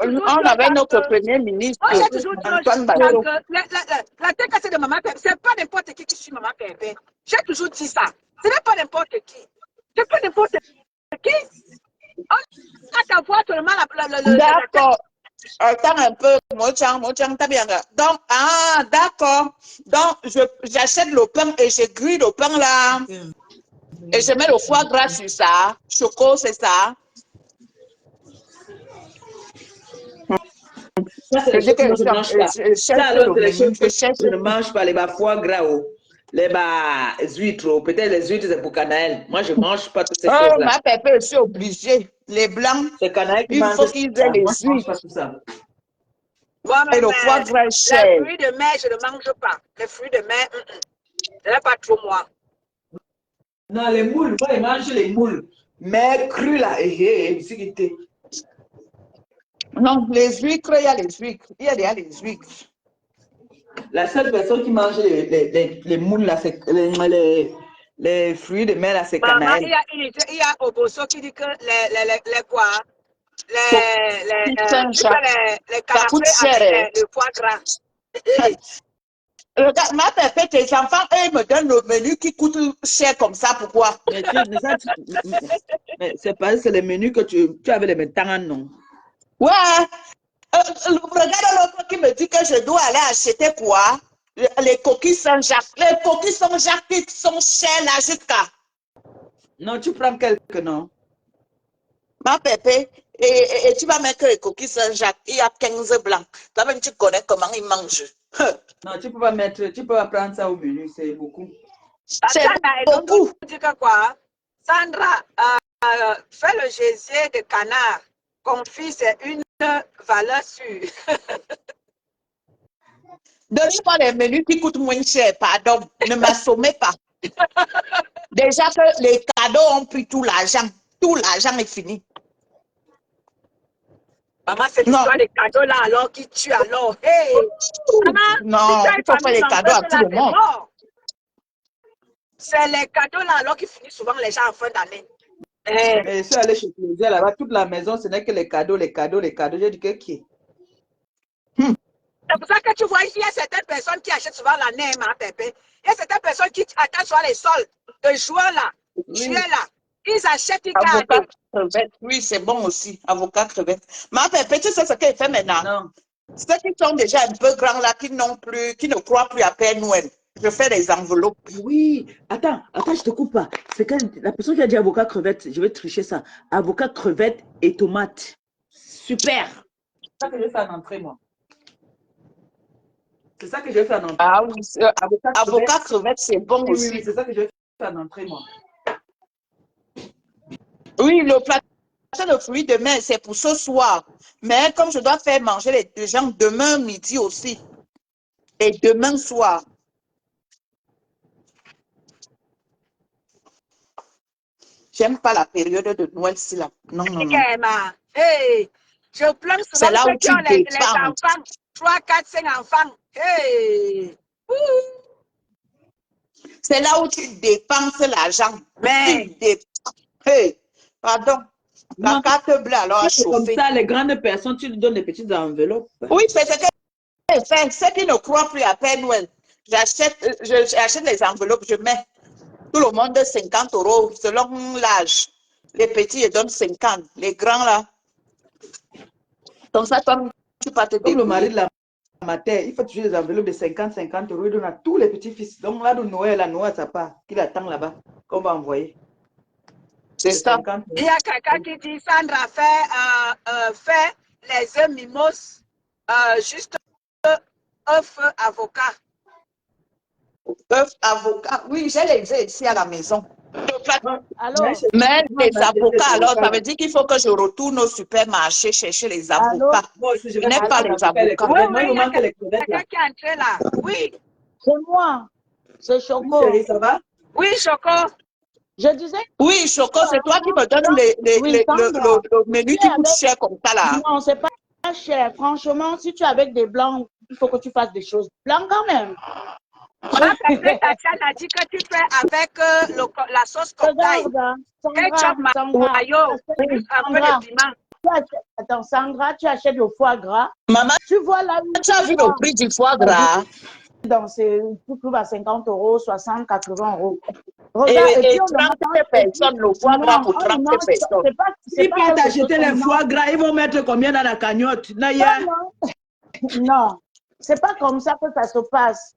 On avait notre premier ministre, Antoine Bateau. La TKC de Maman Pépé, ce n'est pas n'importe qui suit Maman Pépé. J'ai toujours dit ça. Ce n'est pas n'importe qui. Ce n'est pas n'importe qui. On a voir seulement D'accord. Attends un peu, Mochang, t'as bien. Donc, d'accord. Donc, j'achète le pain et je grille le pain là. Et je mets le foie gras sur ça. Choco, c'est ça. Ça, c'est les choses que je ne mange pas. Ça, alors, c'est les choses que je ne mange pas. Les foie gras, les huîtres, peut-être les huîtres, c'est pour Canaël. Moi, je ne mange pas toutes ces choses-là. Ma pépé, je suis obligée. Les blancs, c'est Canaël qui il faut qu'ils aient les huîtres. Je ne mange huîtres. pas tout ça. Et le foie gras cher. Les fruits de mer, je ne mange pas. Les fruits de mer, ce n'est pas trop moi. Non, les moules, moi, je mange les moules. Mais cru là, non, les huîtres, il y a les huîtres. Il y a les huîtres. La seule personne qui mange les moules là, c'est les fruits de mer là, c'est Canaël. Il y a Oboso qui dit que les quoi? Les canapés avec le foie gras. Regarde, ma pépé, tes enfants, eux, me donnent le menu qui coûte cher comme ça. Pourquoi? Mais c'est pas, c'est le menu que tu avais les maintenant, non? Ouais. Regarde l'autre qui me dit que je dois aller acheter quoi? Les coquilles Saint-Jacques. Les coquilles Saint-Jacques qui sont chères là jusqu'à. Non, tu prends quelques, non? Ma pépé, et tu vas mettre les coquilles Saint-Jacques. Il y a 15 blancs. Toi-même, tu connais comment ils mangent. Non, tu peux pas mettre, tu peux pas prendre ça au menu, c'est beaucoup. C'est beaucoup. Sandra, fais le gésier de canard. Confit, c'est une valeur sûre. Donne-moi les menus qui coûtent moins cher, pardon. Ne m'assommez pas. Déjà que les cadeaux ont pris tout l'argent. Tout l'argent est fini. Maman, c'est l'histoire des cadeaux là, alors qui tue alors. Hey! Maman, non, il faut faire les cadeaux à tout le monde. C'est les cadeaux là, alors qui finissent souvent les gens en fin d'année. Mais je suis allé chez Plaisir là-bas, toute la maison, ce n'est que les cadeaux, les cadeaux, les cadeaux. J'ai dit que qui? C'est pour ça que tu vois ici, il y a certaines personnes qui achètent souvent la neige, ma pépé. Il y a certaines personnes qui attendent sur les soldes de juin là, juillet là. Ils achètent, ils gardent. Avocat crevette, oui, c'est bon aussi. Avocat crevette. Ma pépé, tu sais ce qu'elle fait maintenant? Non. Ceux qui sont déjà un peu grands là, qui ne croient plus à Père Noël. Je fais des enveloppes. Oui, attends, je te coupe pas. C'est que la personne qui a dit avocat crevette, je vais tricher ça. Avocat crevette et tomate. Super. C'est ça que je vais faire en entrée, moi. C'est ça que je vais faire en entrée. Ah oui, avocat crevette, c'est bon aussi. Oui, c'est ça que je vais faire en entrée, moi. Oui, le plat de fruits de mer, c'est pour ce soir. Mais comme je dois faire manger les gens demain midi aussi. Et demain soir. J'aime pas la période de Noël, c'est là. Non, non, non. Hey, je pleure souvent c'est là où tu les enfants. 3, 4, 5 enfants. Hey. C'est là où tu dépenses l'argent. Mais. Hey, pardon. La carte bleue, alors à chauffer. Comme ça, les grandes personnes, tu lui donnes des petites enveloppes. Oui, c'est ce que je fais. Ceux qui ne croient plus à Père Noël, j'achète les enveloppes, je mets. Tout le monde 50 € selon l'âge. Les petits, ils donnent 50. Les grands, là. Comme ça, toi, tu peux te débrouiller. Comme le mari de la matin, il faut toujours des enveloppes de 50 euros. Il donne à tous les petits-fils. Donc là, de Noël à Noël, ça part. Qu'il attend là-bas, qu'on va envoyer. C'est ça. Il y a quelqu'un qui dit, Sandra, fait les œufs mimos, juste œufs avocat. Œufs avocat. Oui, j'ai les œufs ici à la maison. Alors, Mais les avocats, alors, ça veut dire qu'il faut que je retourne au supermarché chercher les avocats. Je n'ai pas les avocats. Oui, il y a quelqu'un qui est entré là. Oui. C'est moi. C'est Choco. Oui, ça va? Oui, Choco. Je disais. Oui, Choco, c'est toi qui me donnes le menu qui coûte cher comme ça là. Non, c'est pas cher. Franchement, si tu es avec des blancs, il faut que tu fasses des choses blancs quand même. Ma Tatiana a dit que tu fais avec la sauce cocktail. Mayo, un peu de piment. Attends, Sandra, tu achètes le foie gras. Maman, tu vois là. Tu as vu le prix du foie gras? Tu trouves à 50 euros, 60, 80 euros. Regarde, et 30 personnes, le foie gras pour 30 personnes. Si pas t'acheter les foie gras, ils vont mettre combien dans la cagnotte? Non, c'est pas comme ça que ça se passe.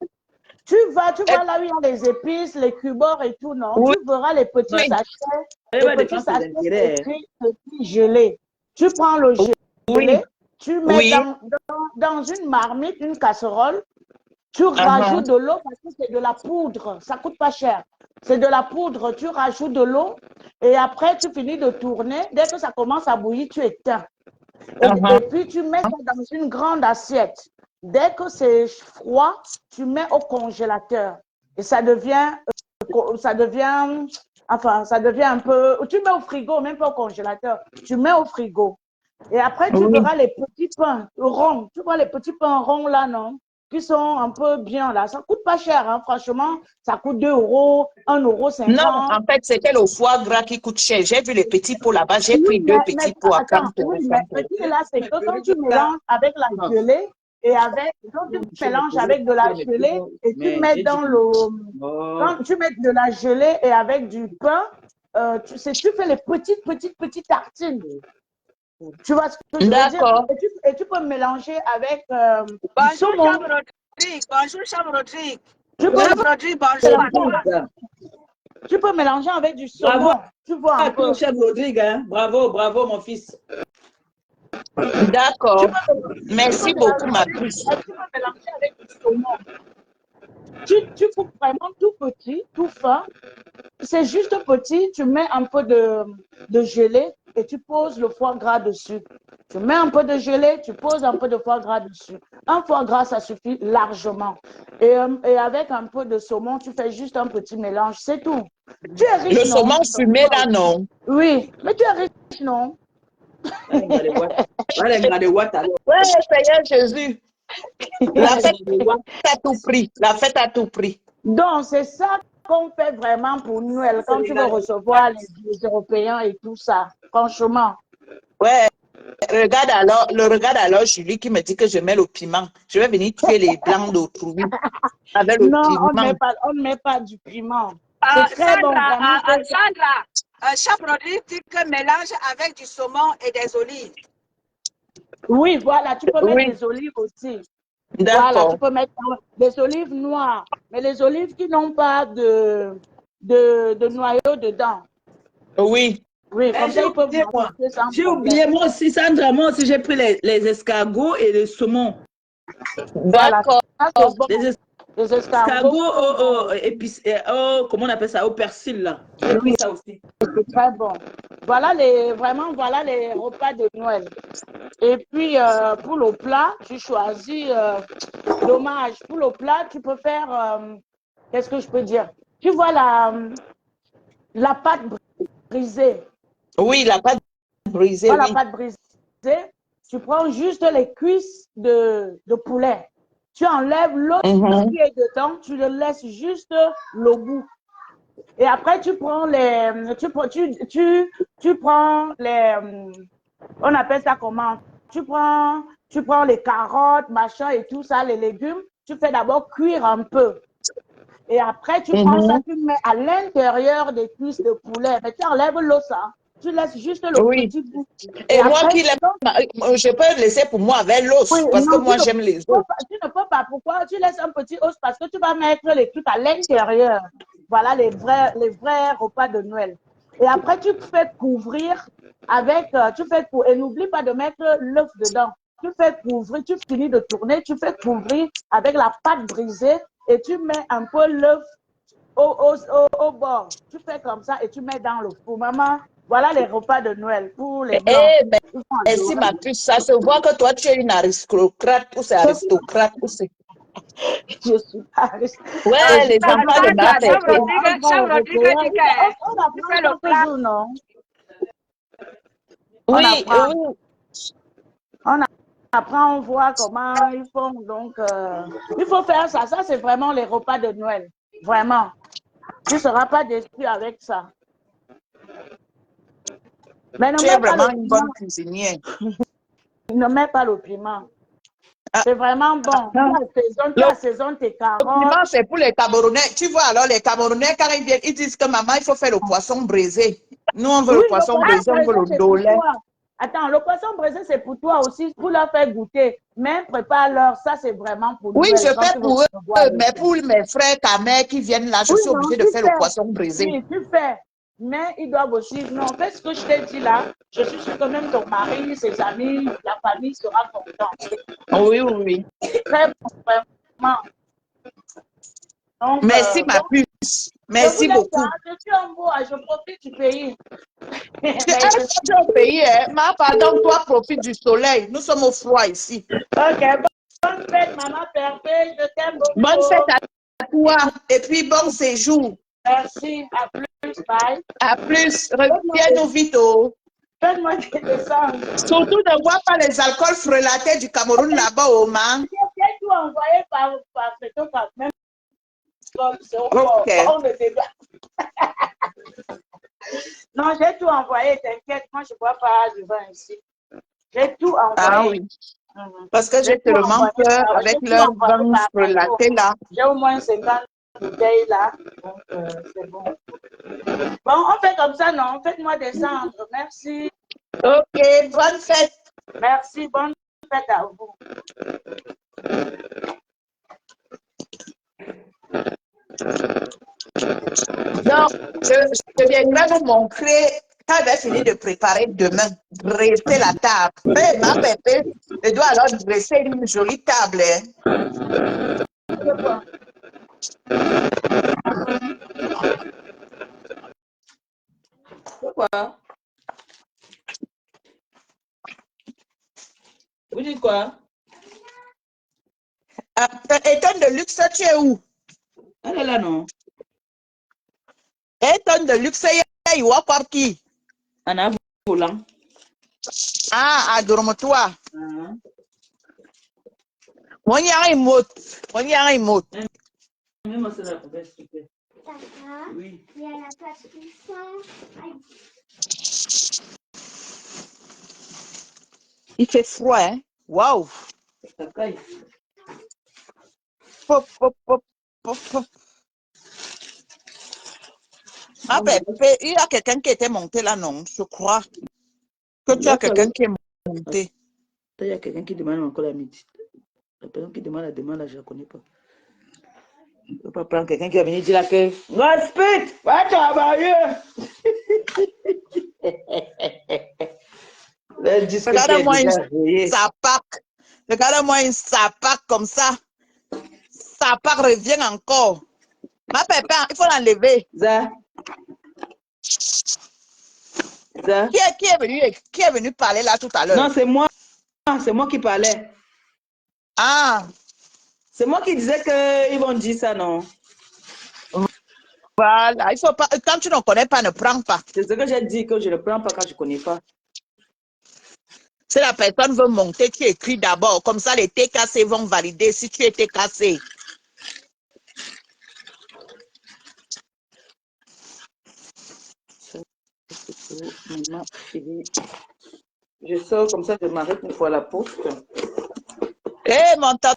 Tu vois là où il y a les épices, les cubeurs et tout, non? Oui. Tu verras les petits sachets, les petits gelés. Tu prends le gelé, tu mets dans une marmite, une casserole, tu rajoutes de l'eau parce que c'est de la poudre, ça coûte pas cher. C'est de la poudre, tu rajoutes de l'eau et après tu finis de tourner. Dès que ça commence à bouillir, tu éteins. Et puis tu mets ça dans une grande assiette. Dès que c'est froid, tu mets au congélateur et ça devient un peu, tu mets au frigo, même pas au congélateur, tu mets au frigo. Et après, tu verras les petits pains ronds, tu vois les petits pains ronds là, non? Qui sont un peu bien là. Ça coûte pas cher, hein, franchement, ça coûte 2 euros, 1,50 €. Non, en fait, c'était le foie gras qui coûte cher. J'ai vu les petits pots là-bas, j'ai pris 2 petits pots à 40 euros. Oui, mais petit là, c'est que quand tu mélanges avec la gelée, et quand tu mélanges avec de la gelée et tu mets dans quand tu mets de la gelée et avec du pain, tu fais les petites tartines. Tu vois ce que je veux dire? Et tu peux mélanger avec bonjour, saumon. Bonjour, Cham Rodrigue. Tu peux mélanger avec du saumon. Bravo. Tu vois un peu. Chef Rodrigue, hein? Bravo, mon fils. D'accord. Merci beaucoup, ma puce. Tu peux mélanger avec du saumon. Tu coupes vraiment tout petit, tout fin. C'est juste petit. Tu mets un peu de gelée et tu poses le foie gras dessus. Tu mets un peu de gelée, tu poses un peu de foie gras dessus. Un foie gras, ça suffit largement. Et avec un peu de saumon, tu fais juste un petit mélange. C'est tout. Tu es riche, le saumon fumé, là, non? Oui, mais tu es riche, non? Ouais, Seigneur Jésus. La fête à tout prix. La fête à tout prix. Donc, c'est ça qu'on fait vraiment pour Noël, quand tu veux recevoir les Européens et tout ça. Franchement. Ouais. Regarde alors Julie qui me dit que je mets le piment. Je vais venir tuer les blancs d'autrui avec le piment. Non, on ne met pas du piment. C'est très bon. Sandra, chaque produit dit que mélange avec du saumon et des olives. Oui, voilà, tu peux mettre des olives aussi. Voilà, tu peux mettre des olives noires, mais les olives qui n'ont pas de noyau dedans. Oui. Oui, comme ça, j'ai oublié, moi aussi, Sandra, j'ai pris les escargots et le saumon. D'accord. Voilà. Les escargots comment on appelle ça, au persil, là. Oui, ça aussi. C'est très bon. Voilà les repas de Noël. Et puis, pour le plat, tu choisis, dommage, pour le plat, tu peux faire, qu'est-ce que je peux dire? Tu vois la pâte brisée. Oui, la pâte brisée. Voilà, la pâte brisée. Tu prends juste les cuisses de poulet. Tu enlèves l'eau qui est dedans, tu le laisses juste le bout. Et après, tu prends on appelle ça comment? Tu prends les carottes, machin et tout ça, les légumes. Tu fais d'abord cuire un peu. Et après, tu prends ça, tu mets à l'intérieur des cuisses de poulet. Mais tu enlèves l'eau, ça. Tu laisses juste le Oui. petit bout. Et moi après, qui l'aime, je peux le laisser pour moi avec l'os, oui, parce que non, moi j'aime les os. tu ne peux pas. Pourquoi? Tu laisses un petit os parce que tu vas mettre les trucs à l'intérieur. Voilà les vrais repas de Noël. Et après, tu fais couvrir avec, et n'oublie pas de mettre l'œuf dedans. Tu fais couvrir, tu finis de tourner, tu fais couvrir avec la pâte brisée et tu mets un peu l'œuf au bord. Tu fais comme ça et tu mets dans le four. Maman, voilà les repas de Noël pour les Blancs. Eh ben, merci ma puce, ça se voit que toi tu es une aristocrate ou c'est aristocrate ou c'est... Je suis pas. Ouais, les enfants de ma pépé. On apprend chaque jour, non? Oui, oui. On apprend, on voit comment ils font. Donc, il faut faire ça. Ça, c'est vraiment les repas de Noël. Vraiment. Tu ne seras pas déçu avec ça. Mais Tu es vraiment une bonne cuisinière. Ne mets pas le piment. C'est vraiment bon. Tu assaisonnes tes carottes. Le piment, c'est pour les Camerounais. Tu vois, alors, les Camerounais, quand ils viennent, ils disent que maman, il faut faire le poisson braisé. Nous, on veut le poisson braisé, on veut le dolé. Attends, le poisson braisé, c'est pour toi aussi, pour leur faire goûter. Mais prépare-leur, ça, c'est vraiment pour nous. Oui, je fais pour eux, mais pour mes frères, ta mère qui viennent là, je suis obligée de faire le poisson braisé. Oui, tu fais. Mais ils doivent aussi, non, fais ce que je t'ai dit là. Je suis sûre que même ton mari, ses amis, la famille sera contente. Oui, oui. Très bon, vraiment. Donc, merci ma puce. Merci beaucoup. Je suis en bois, je profite du pays. Tu es au pays, hein? Ma pardon, toi profite du soleil. Nous sommes au froid ici. Ok, bonne fête, maman Perpé, je t'aime beaucoup. Bonne fête à toi et puis bon séjour. Merci, à plus, bye. À plus, reviens-nous vite. Donne-moi des dessins. Surtout ne vois pas les alcools frelatés du Cameroun là-bas au man. J'ai tout envoyé par photo, même. Ok. Non, j'ai tout envoyé, t'inquiète, moi je ne bois pas du vin ici. J'ai tout envoyé. Ah oui. Parce que j'ai tellement peur avec leur vin frelaté là. J'ai au moins 50 bouteilles là, donc c'est bon. Bon, on fait comme ça, non? Faites-moi descendre, merci. Ok, bonne fête. Merci, bonne fête à vous. Donc, je viendrai vous montrer quand elle va finir de préparer demain, dresser la table. Mais ma pépé, je dois alors dresser une jolie table. Pourquoi? Vous dites quoi? Étonne de luxe, tu es où? Elle est là, non? Étonne de luxe, il y a quoi qui? On a volant. Ah, adorme-toi. On y a un mot. On y a un mot. Tata, oui. Il y a la pâte Il fait froid, hein? Waouh! Pop, pop, pop, pop, pop. Ah ben, il y a quelqu'un qui était monté là, non? Je crois que tu as quelqu'un qui est monté. Il y a quelqu'un qui demande encore la midi. La personne qui demande la demande, là, je ne la connais pas. Je ne peux pas prendre quelqu'un qui va venir dire là que respect, va travailler. Regarde-moi une sapac. Regarde-moi une sapac comme ça. Sapac revient encore. Ma pépin, il faut l'enlever. Qui est venu parler là tout à l'heure? Non, c'est moi. C'est moi qui parlais. Ah. C'est moi qui disais qu'ils vont dire ça, non? Voilà, il faut pas. Quand tu ne connais pas, ne prends pas. C'est ce que j'ai dit, que je ne prends pas quand je ne connais pas. Si la personne veut monter, tu écris d'abord. Comme ça, les TKC vont valider si tu es TKC. Je sors comme ça, je m'arrête une fois à la poste. Eh, mon tonton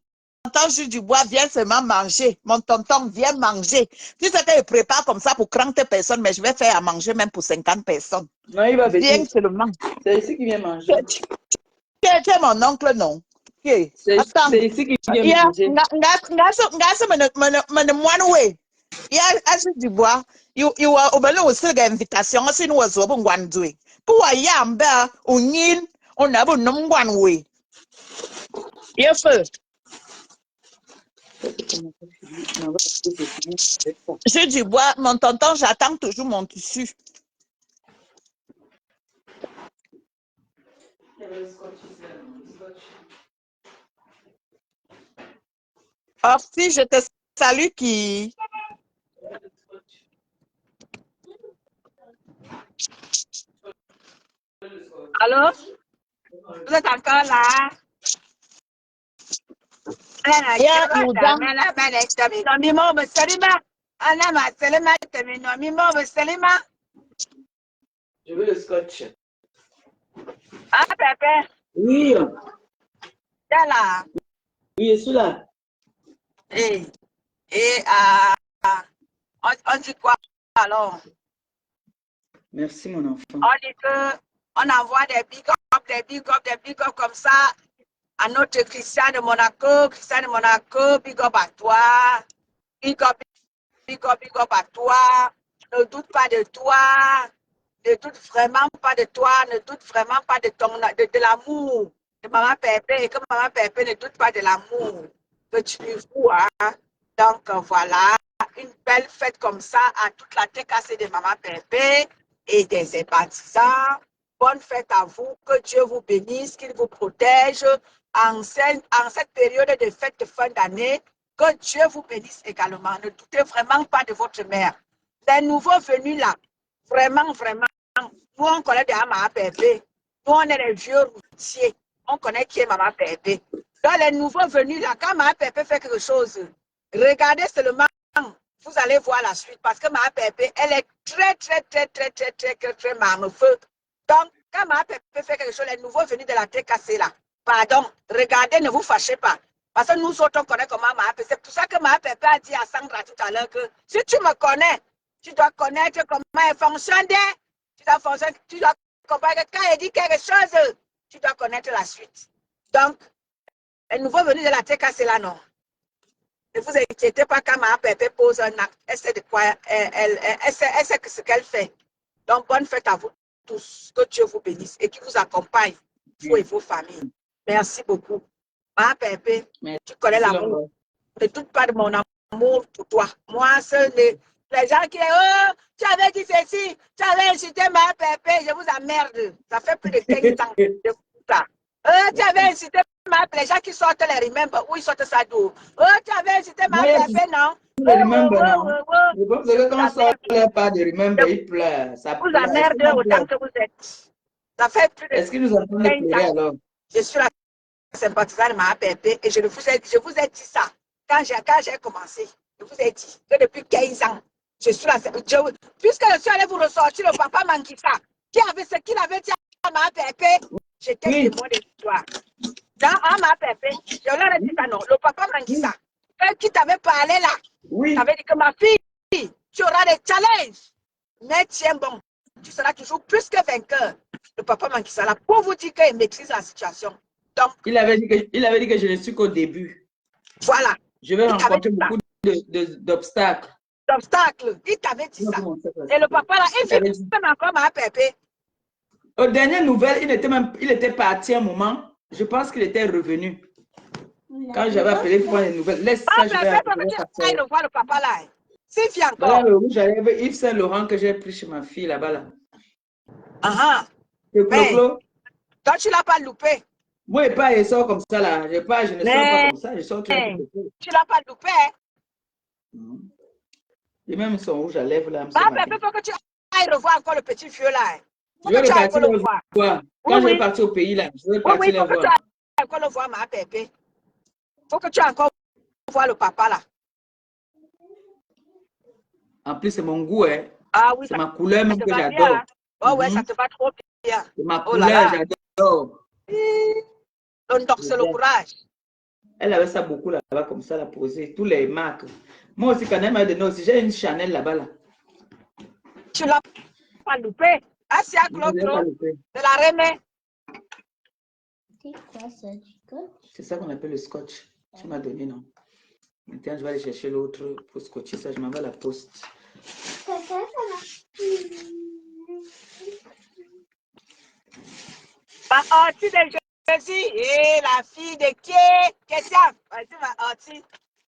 tonton Jules Dubois vient seulement manger. Mon tonton vient manger. Tu sais qu'il prépare comme ça pour 30 personnes, mais je vais faire à manger même pour 50 personnes. Non, il va venir. Viens seulement. C'est ici qu'il vient manger. Tu es mon oncle, non? C'est ici qu'il vient manger. Il y a Jules Dubois. Il y a aussi une invitation. Si nous avons une invitation. Pour y aller, on a un nom de il faut. J'ai du bois, mon tonton, j'attends toujours mon tissu. Or, si je te salue qui... Allô? Vous êtes encore là? Je veux le scotch. Ah, Pépé. Oui. T'es là? Oui, je suis là. Et on dit quoi alors? Merci, mon enfant. On dit qu'on envoie des big up comme ça à notre Christian de Monaco. Christian de Monaco, big up à toi. Big up à toi. Ne doute pas de toi. Ne doute vraiment pas de toi. Ne doute vraiment pas de l'amour de Maman Pépé. Et que Maman Pépé ne doute pas de l'amour que tu lui vois. Donc voilà, une belle fête comme ça à toute la TKC de Maman Pépé et des sympathisants. Bonne fête à vous, que Dieu vous bénisse, qu'il vous protège en cette période de fête de fin d'année. Que Dieu vous bénisse également. Ne doutez vraiment pas de votre mère. Les nouveaux venus là, vraiment, nous on connaît déjà Maman Pépé. Nous on est les vieux routiers. On connaît qui est Maman Pépé. Donc les nouveaux venus là, quand Maman Pépé fait quelque chose, regardez seulement, vous allez voir la suite. Parce que Maman Pépé, elle est très marne-feu. Donc, quand Maman Pépé fait quelque chose, les nouveaux venus de la TKC là, pardon, regardez, ne vous fâchez pas. Parce que nous autres, on connaît comment Maman Pépé. C'est pour ça que Maman Pépé a dit à Sandra tout à l'heure que si tu me connais, tu dois connaître comment elle fonctionne. Tu dois comprendre que quand elle dit quelque chose, tu dois connaître la suite. Donc, les nouveaux venus de la TKC là, non. Ne vous inquiétez pas quand Maman Pépé pose un acte. Elle sait de quoi elle sait ce qu'elle fait. Donc, bonne fête à vous tous. Que Dieu vous bénisse et qu'il vous accompagne, vous et vos familles. Merci beaucoup. Maman Pépé, tu connais l'amour. Ne doute pas de mon amour pour toi. Moi, les gens qui disent, oh, tu avais dit ceci, tu avais insulté Maman Pépé, je vous emmerde. Ça fait plus de 15 ans de ça. Tu avais incité les gens qui sortent les remember, où ils sortent ça d'où? Oh, tu avais incité ma Pépé, non? Les remember, non? Je pense que quand on sort pas de remember, ils pleurent. Ça vous emmerdez autant que vous êtes. Ça fait plus de... Est-ce qu'ils nous entendent pleurer alors? Je suis la sympathisante de ma Pépé et je vous ai dit ça. Quand j'ai commencé, je vous ai dit que depuis 15 ans, je suis la... Puisque je suis allée vous ressortir le papa Mankissa, qui avait ce qu'il avait dit à ma Pépé, j'étais témoin de l'histoire. Dans ma Pépé, je leur ai dit ça, non. Le papa Mankissa, qui t'avait parlé là, t'avait dit que ma fille, tu auras des challenges. Mais tiens bon, tu seras toujours plus que vainqueur. Le papa Mankissa là, pour vous dire qu'il maîtrise la situation. Donc, il avait dit que je ne suis qu'au début. Voilà. Je vais rencontrer beaucoup d'obstacles. D'obstacles. Il t'avait dit ça. Et le papa là, il vit même encore ma Pépé. Aux dernières nouvelles, il était parti un moment. Je pense qu'il était revenu. Quand j'avais appelé pour les nouvelles, laisse ça, je vais appeler. Le papa là. S'il vient encore. Voilà le rouge, j'avais Yves Saint-Laurent que j'ai pris chez ma fille là-bas. Là. Toi, tu ne l'as pas loupé. Moi, il sort comme ça là. Je ne sors pas comme ça. Je sors tu ne l'as pas loupé. Et même son rouge à lèvres là. Il faut que tu ailles revoir encore le petit vieux là. Je vais repartir le voir. Quand je vais partir au pays là, je vais partir le voir. Tu vas encore le voir, ma Pépé. Il faut que tu encore voir le papa là. En plus, c'est mon goût, hein. Ah oui, c'est ma couleur même que j'adore. Oh ouais, ça te va trop bien. C'est ma couleur, j'adore. Donc, c'est le courage. Elle avait ça beaucoup là-bas, comme ça, la posée. Tous les marques. Moi aussi, quand elle m'a donné aussi, j'ai une Chanel là-bas. Là. Tu l'as pas loupé. Assis à Claude, de la remets. C'est quoi ça, du scotch? C'est ça qu'on appelle le scotch. Tu m'as donné, non? Maintenant, je vais aller chercher l'autre pour scotcher ça. Je m'en vais à la poste. Ça marche. Ma Horty de Jésus. Et la fille de qui? Question. Vas-y, ma Horty.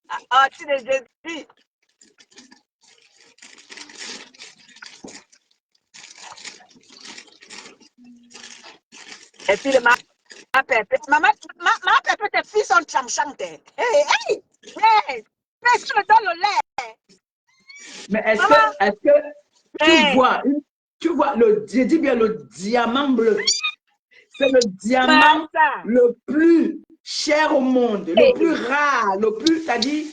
La Horty de Jésus. Et puis le Pépé. Maman Pépé, tes filles sont chamchantes. Hey! Personne ne donne le lait. Mais est-ce que tu vois je dis bien le diamant bleu. C'est le diamant le plus cher au monde, le plus rare, le plus, c'est-à-dire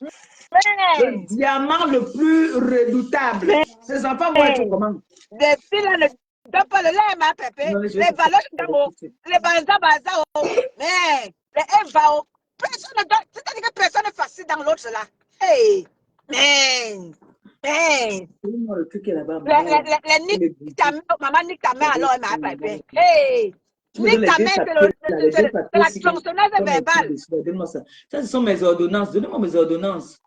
le diamant le plus redoutable. Ces enfants vont être comment? Des filles là ne donnent pas le lait, ma Pépé. Les valeurs d'en haut, les bazar, mais les Eva, personne ne donne, c'est-à-dire que personne n'est facile dans l'autre là. Hey! Man! Les nique ta mère, maman nique ta mère alors, ma Pépé. Hey! Nique ta mère, c'est la tronçonneuse verbale. Donne-moi ça. Ça, ce sont mes ordonnances. Donne-moi mes ordonnances.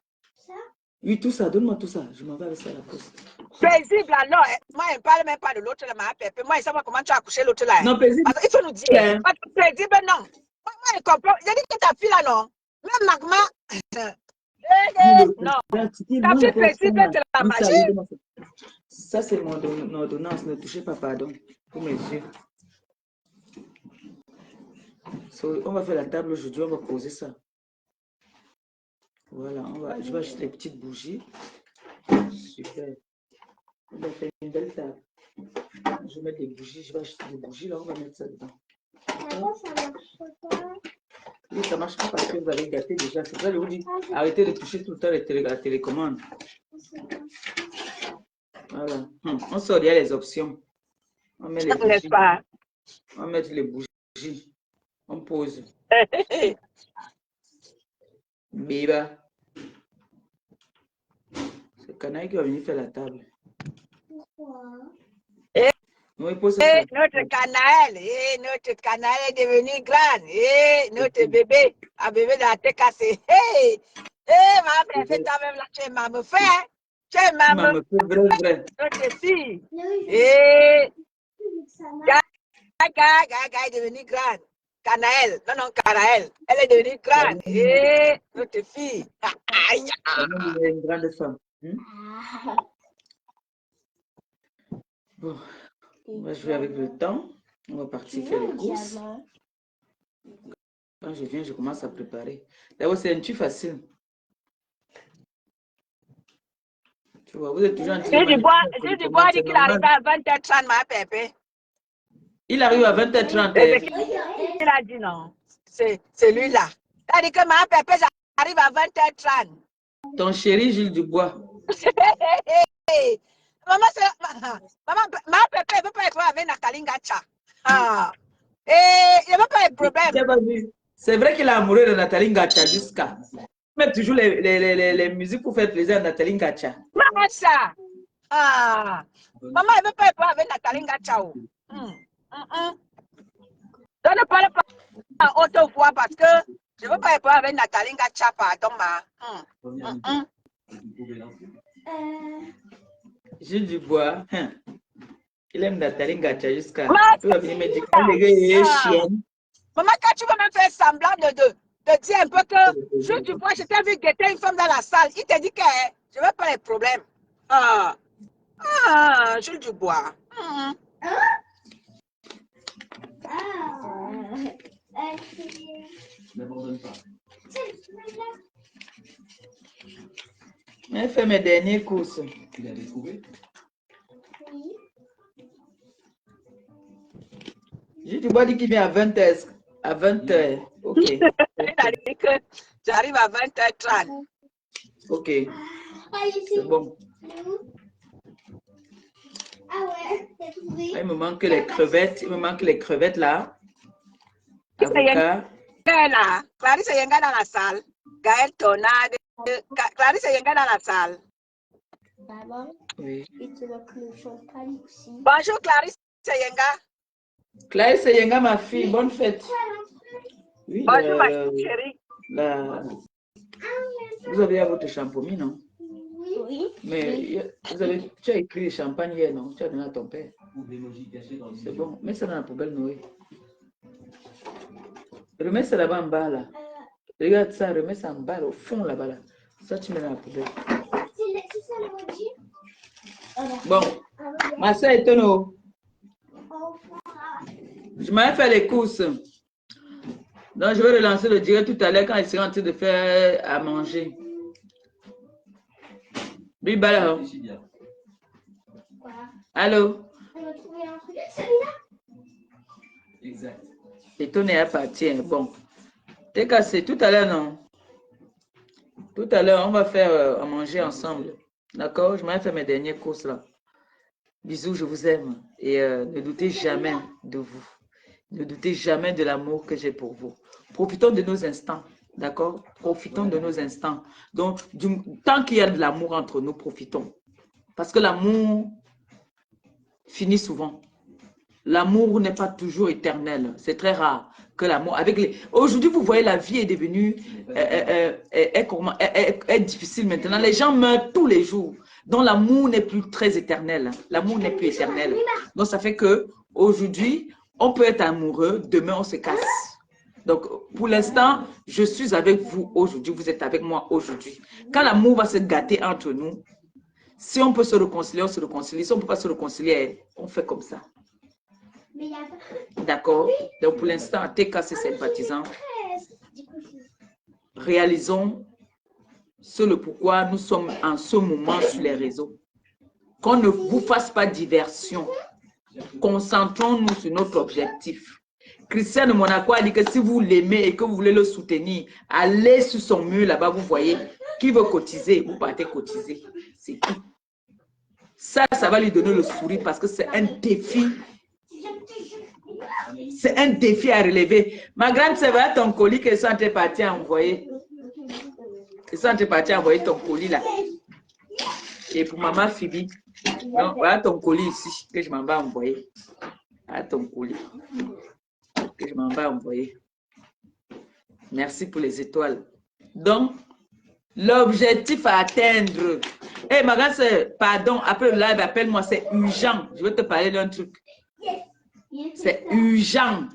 Oui, tout ça. Donne-moi tout ça. Je m'en vais avec ça à la poste. Paisible alors. Moi, je ne parle même pas de l'autre là, ma Pépé. Moi, je ne sais pas comment tu as accouché l'autre là. Non, paisible. Il faut nous dire. Paisible, non. Moi, je comprends. J'ai dit que ta fille là, non. Même Magma. Non. Ta fille paisible, c'est la magie. Ça, c'est mon ordonnance. Ne touchez pas, pardon. Pour mes yeux. On va faire la table aujourd'hui, on va poser ça. Voilà, je vais acheter des petites bougies. Super. On va faire une belle table. Je vais mettre des bougies, je vais acheter des bougies, là, on va mettre ça dedans. Ça marche pas. Oui, ça marche pas parce que vous avez gâté déjà. C'est ça, je vous dis, arrêtez de toucher tout le temps la télécommande. Voilà. On sort, il y a les options. On met les bougies. On va mettre les bougies. On pose. Biba. C'est Canaille qui va venir faire la table. Pourquoi? Notre Canaël est devenu grande. Notre bébé, un bébé de la tête cassée. Ma bébé, toi-même là, tu es maman fait. Tu es maman. Notre fille. Gaga est devenue grande. Canaël, non, Canaël. Elle est devenue grande. Notre fille. Elle est une grande femme. Bon, on va jouer avec le temps. On va partir faire les courses. Quand je viens, je commence à préparer. D'abord, c'est un truc facile. Tu vois, vous êtes toujours en train de... J'ai du bois dit qu'il arrive à 20h30, ma Pépé. Il arrive à 20h30. Il a dit non. C'est lui-là. Il a dit que ma Pépé, j'arrive à 20h30. Ton chéri Gilles Dubois. Maman, ma Pépé ne veut pas être avec Nathalie Ngacha. Il n'y a pas de problème. C'est vrai qu'il est amoureux de Nathalie Ngacha jusqu'à. Même toujours les musiques pour faire plaisir à Nathalie Ngacha. Maman, ça. Maman, elle ne veut pas être avec Nathalie Ngacha. Je ne parle pas à haute voix parce que je ne veux pas être avec Nathalie Ngacha, pardon, ma. Gilles Dubois, il aime Nathalie Ngacha jusqu'à. Maman, quand tu vas me faire semblant de dire un peu que Gilles Dubois, je t'ai vu guetter une femme dans la salle, il te dit que je ne veux pas les problèmes. Gilles Dubois. Elle fait mes dernières courses. Il a découvert. Oui. Je te vois dire qu'il vient à 20h. À 20h. Ok. Il a dit que j'arrive à 20h30. Ok. C'est bon. Ah ouais, t'as trouvé? Il me manque les crevettes. Il me manque les crevettes là. Avocat. là. Clarisse Yenga dans la salle. Gaël Tonade. Clarisse Yenga dans la salle. Maman, Oui. il te manque le champagne aussi. Bonjour Clarisse Yenga. Clarisse Yenga, ma fille, bonne fête. Oui, Bonjour ma chérie. Vous avez à votre champomis, non? Oui. Mais tu as écrit champagne hier, non? Tu as donné à ton père. C'est bon, mets ça dans la poubelle, Noé. Remets ça là-bas en bas, là. Regarde ça, remets ça en bas, au fond là-bas, là. Ça, tu mets dans la poubelle. C'est ça le maudit? Bon, ma soeur est tonneau. Je m'avais fait les courses. Donc, je vais relancer le direct tout à l'heure quand il sera en train de faire à manger. Oui, bah allô? On va trouver un truc. Celui-là? Exact. Et ton est à partir. Bon. T'es cassé tout à l'heure, non? Tout à l'heure, on va faire à manger ensemble. D'accord? Je m'avais fait mes dernières courses là. Bisous, je vous aime. Et ne doutez jamais de vous. Ne doutez jamais de l'amour que j'ai pour vous. Profitons de nos instants. D'accord? Profitons de nos instants. Donc, tant qu'il y a de l'amour entre nous, profitons. Parce que l'amour finit souvent. L'amour n'est pas toujours éternel. C'est très rare que l'amour... Aujourd'hui, vous voyez, la vie est devenue... est difficile maintenant. Les gens meurent tous les jours. Donc, l'amour n'est plus très éternel. L'amour n'est plus éternel. Donc, ça fait que aujourd'hui, on peut être amoureux. Demain, on se casse. Donc, pour l'instant, je suis avec vous aujourd'hui. Vous êtes avec moi aujourd'hui. Quand l'amour va se gâter entre nous, si on peut se réconcilier, on se réconcilie. Si on ne peut pas se réconcilier, on fait comme ça. D'accord? Donc, pour l'instant, TK, c'est sympathisant. Réalisons le pourquoi nous sommes en ce moment sur les réseaux. Qu'on ne vous fasse pas diversion. Concentrons-nous sur notre objectif. Christian de Monaco a dit que si vous l'aimez et que vous voulez le soutenir, allez sur son mur là-bas, vous voyez, qui veut cotiser, vous partez cotiser. C'est tout. Ça va lui donner le sourire parce que c'est un défi. C'est un défi à relever. Ma grande sœur, voilà ton colis que sont tes partis à envoyer. Ils sont partis à envoyer ton colis là. Et pour maman Phoebe, donc, voilà ton colis ici que je m'en vais envoyer. Voilà ton colis que je m'en vais envoyer. Merci pour les étoiles. Donc, l'objectif à atteindre. Eh, ma grande sœur, pardon, après le live, appelle-moi, c'est urgent. Je vais te parler d'un truc. C'est urgent.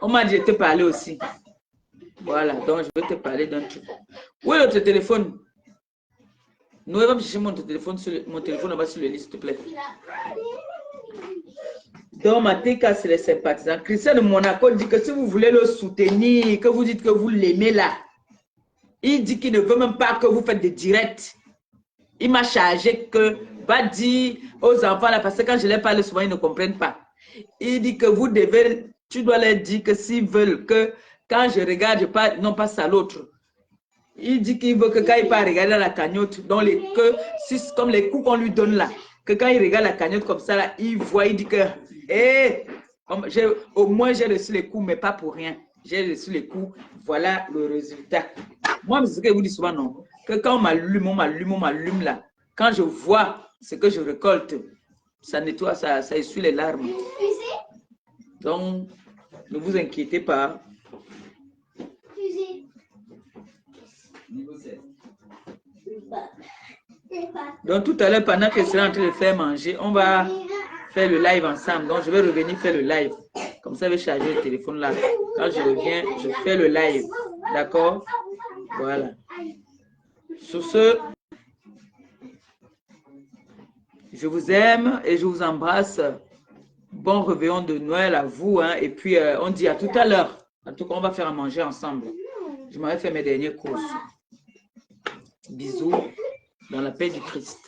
On m'a dit de te parler aussi. Voilà, donc je vais te parler d'un truc. Où est notre téléphone? Nous allons chercher mon téléphone là-bas sur le lit, s'il te plaît. Donc, ma TK, c'est les sympathisants. Christian de Monaco dit que si vous voulez le soutenir, que vous dites que vous l'aimez là, il dit qu'il ne veut même pas que vous faites des directs. Il m'a chargé que va dire aux enfants là, parce que quand je les parle souvent, ils ne comprennent pas. Il dit que vous devez, tu dois leur dire que s'ils veulent que quand je regarde, je parle, non pas à l'autre. Il dit qu'il veut que quand il part regarder la cagnotte, comme les coups qu'on lui donne là, que quand il regarde la cagnotte comme ça, là, il voit, il dit que, au moins j'ai reçu les coups, mais pas pour rien. J'ai reçu les coups, voilà le résultat. Moi, c'est ce que je vous dis souvent, non. Que quand on m'allume là, quand je vois ce que je récolte, ça nettoie, ça essuie les larmes. Donc, ne vous inquiétez pas. Donc tout à l'heure, pendant que je serai en train de faire manger, on va faire le live ensemble. Donc je vais revenir faire le live. Comme ça, je vais charger le téléphone là. Quand je reviens, je fais le live. D'accord? Voilà. Sur ce, je vous aime et je vous embrasse. Bon réveillon de Noël à vous. Hein. Et puis, on dit à tout à l'heure. En tout cas, on va faire à manger ensemble. Je m'avais fait mes dernières courses. Bisous dans la paix du Christ.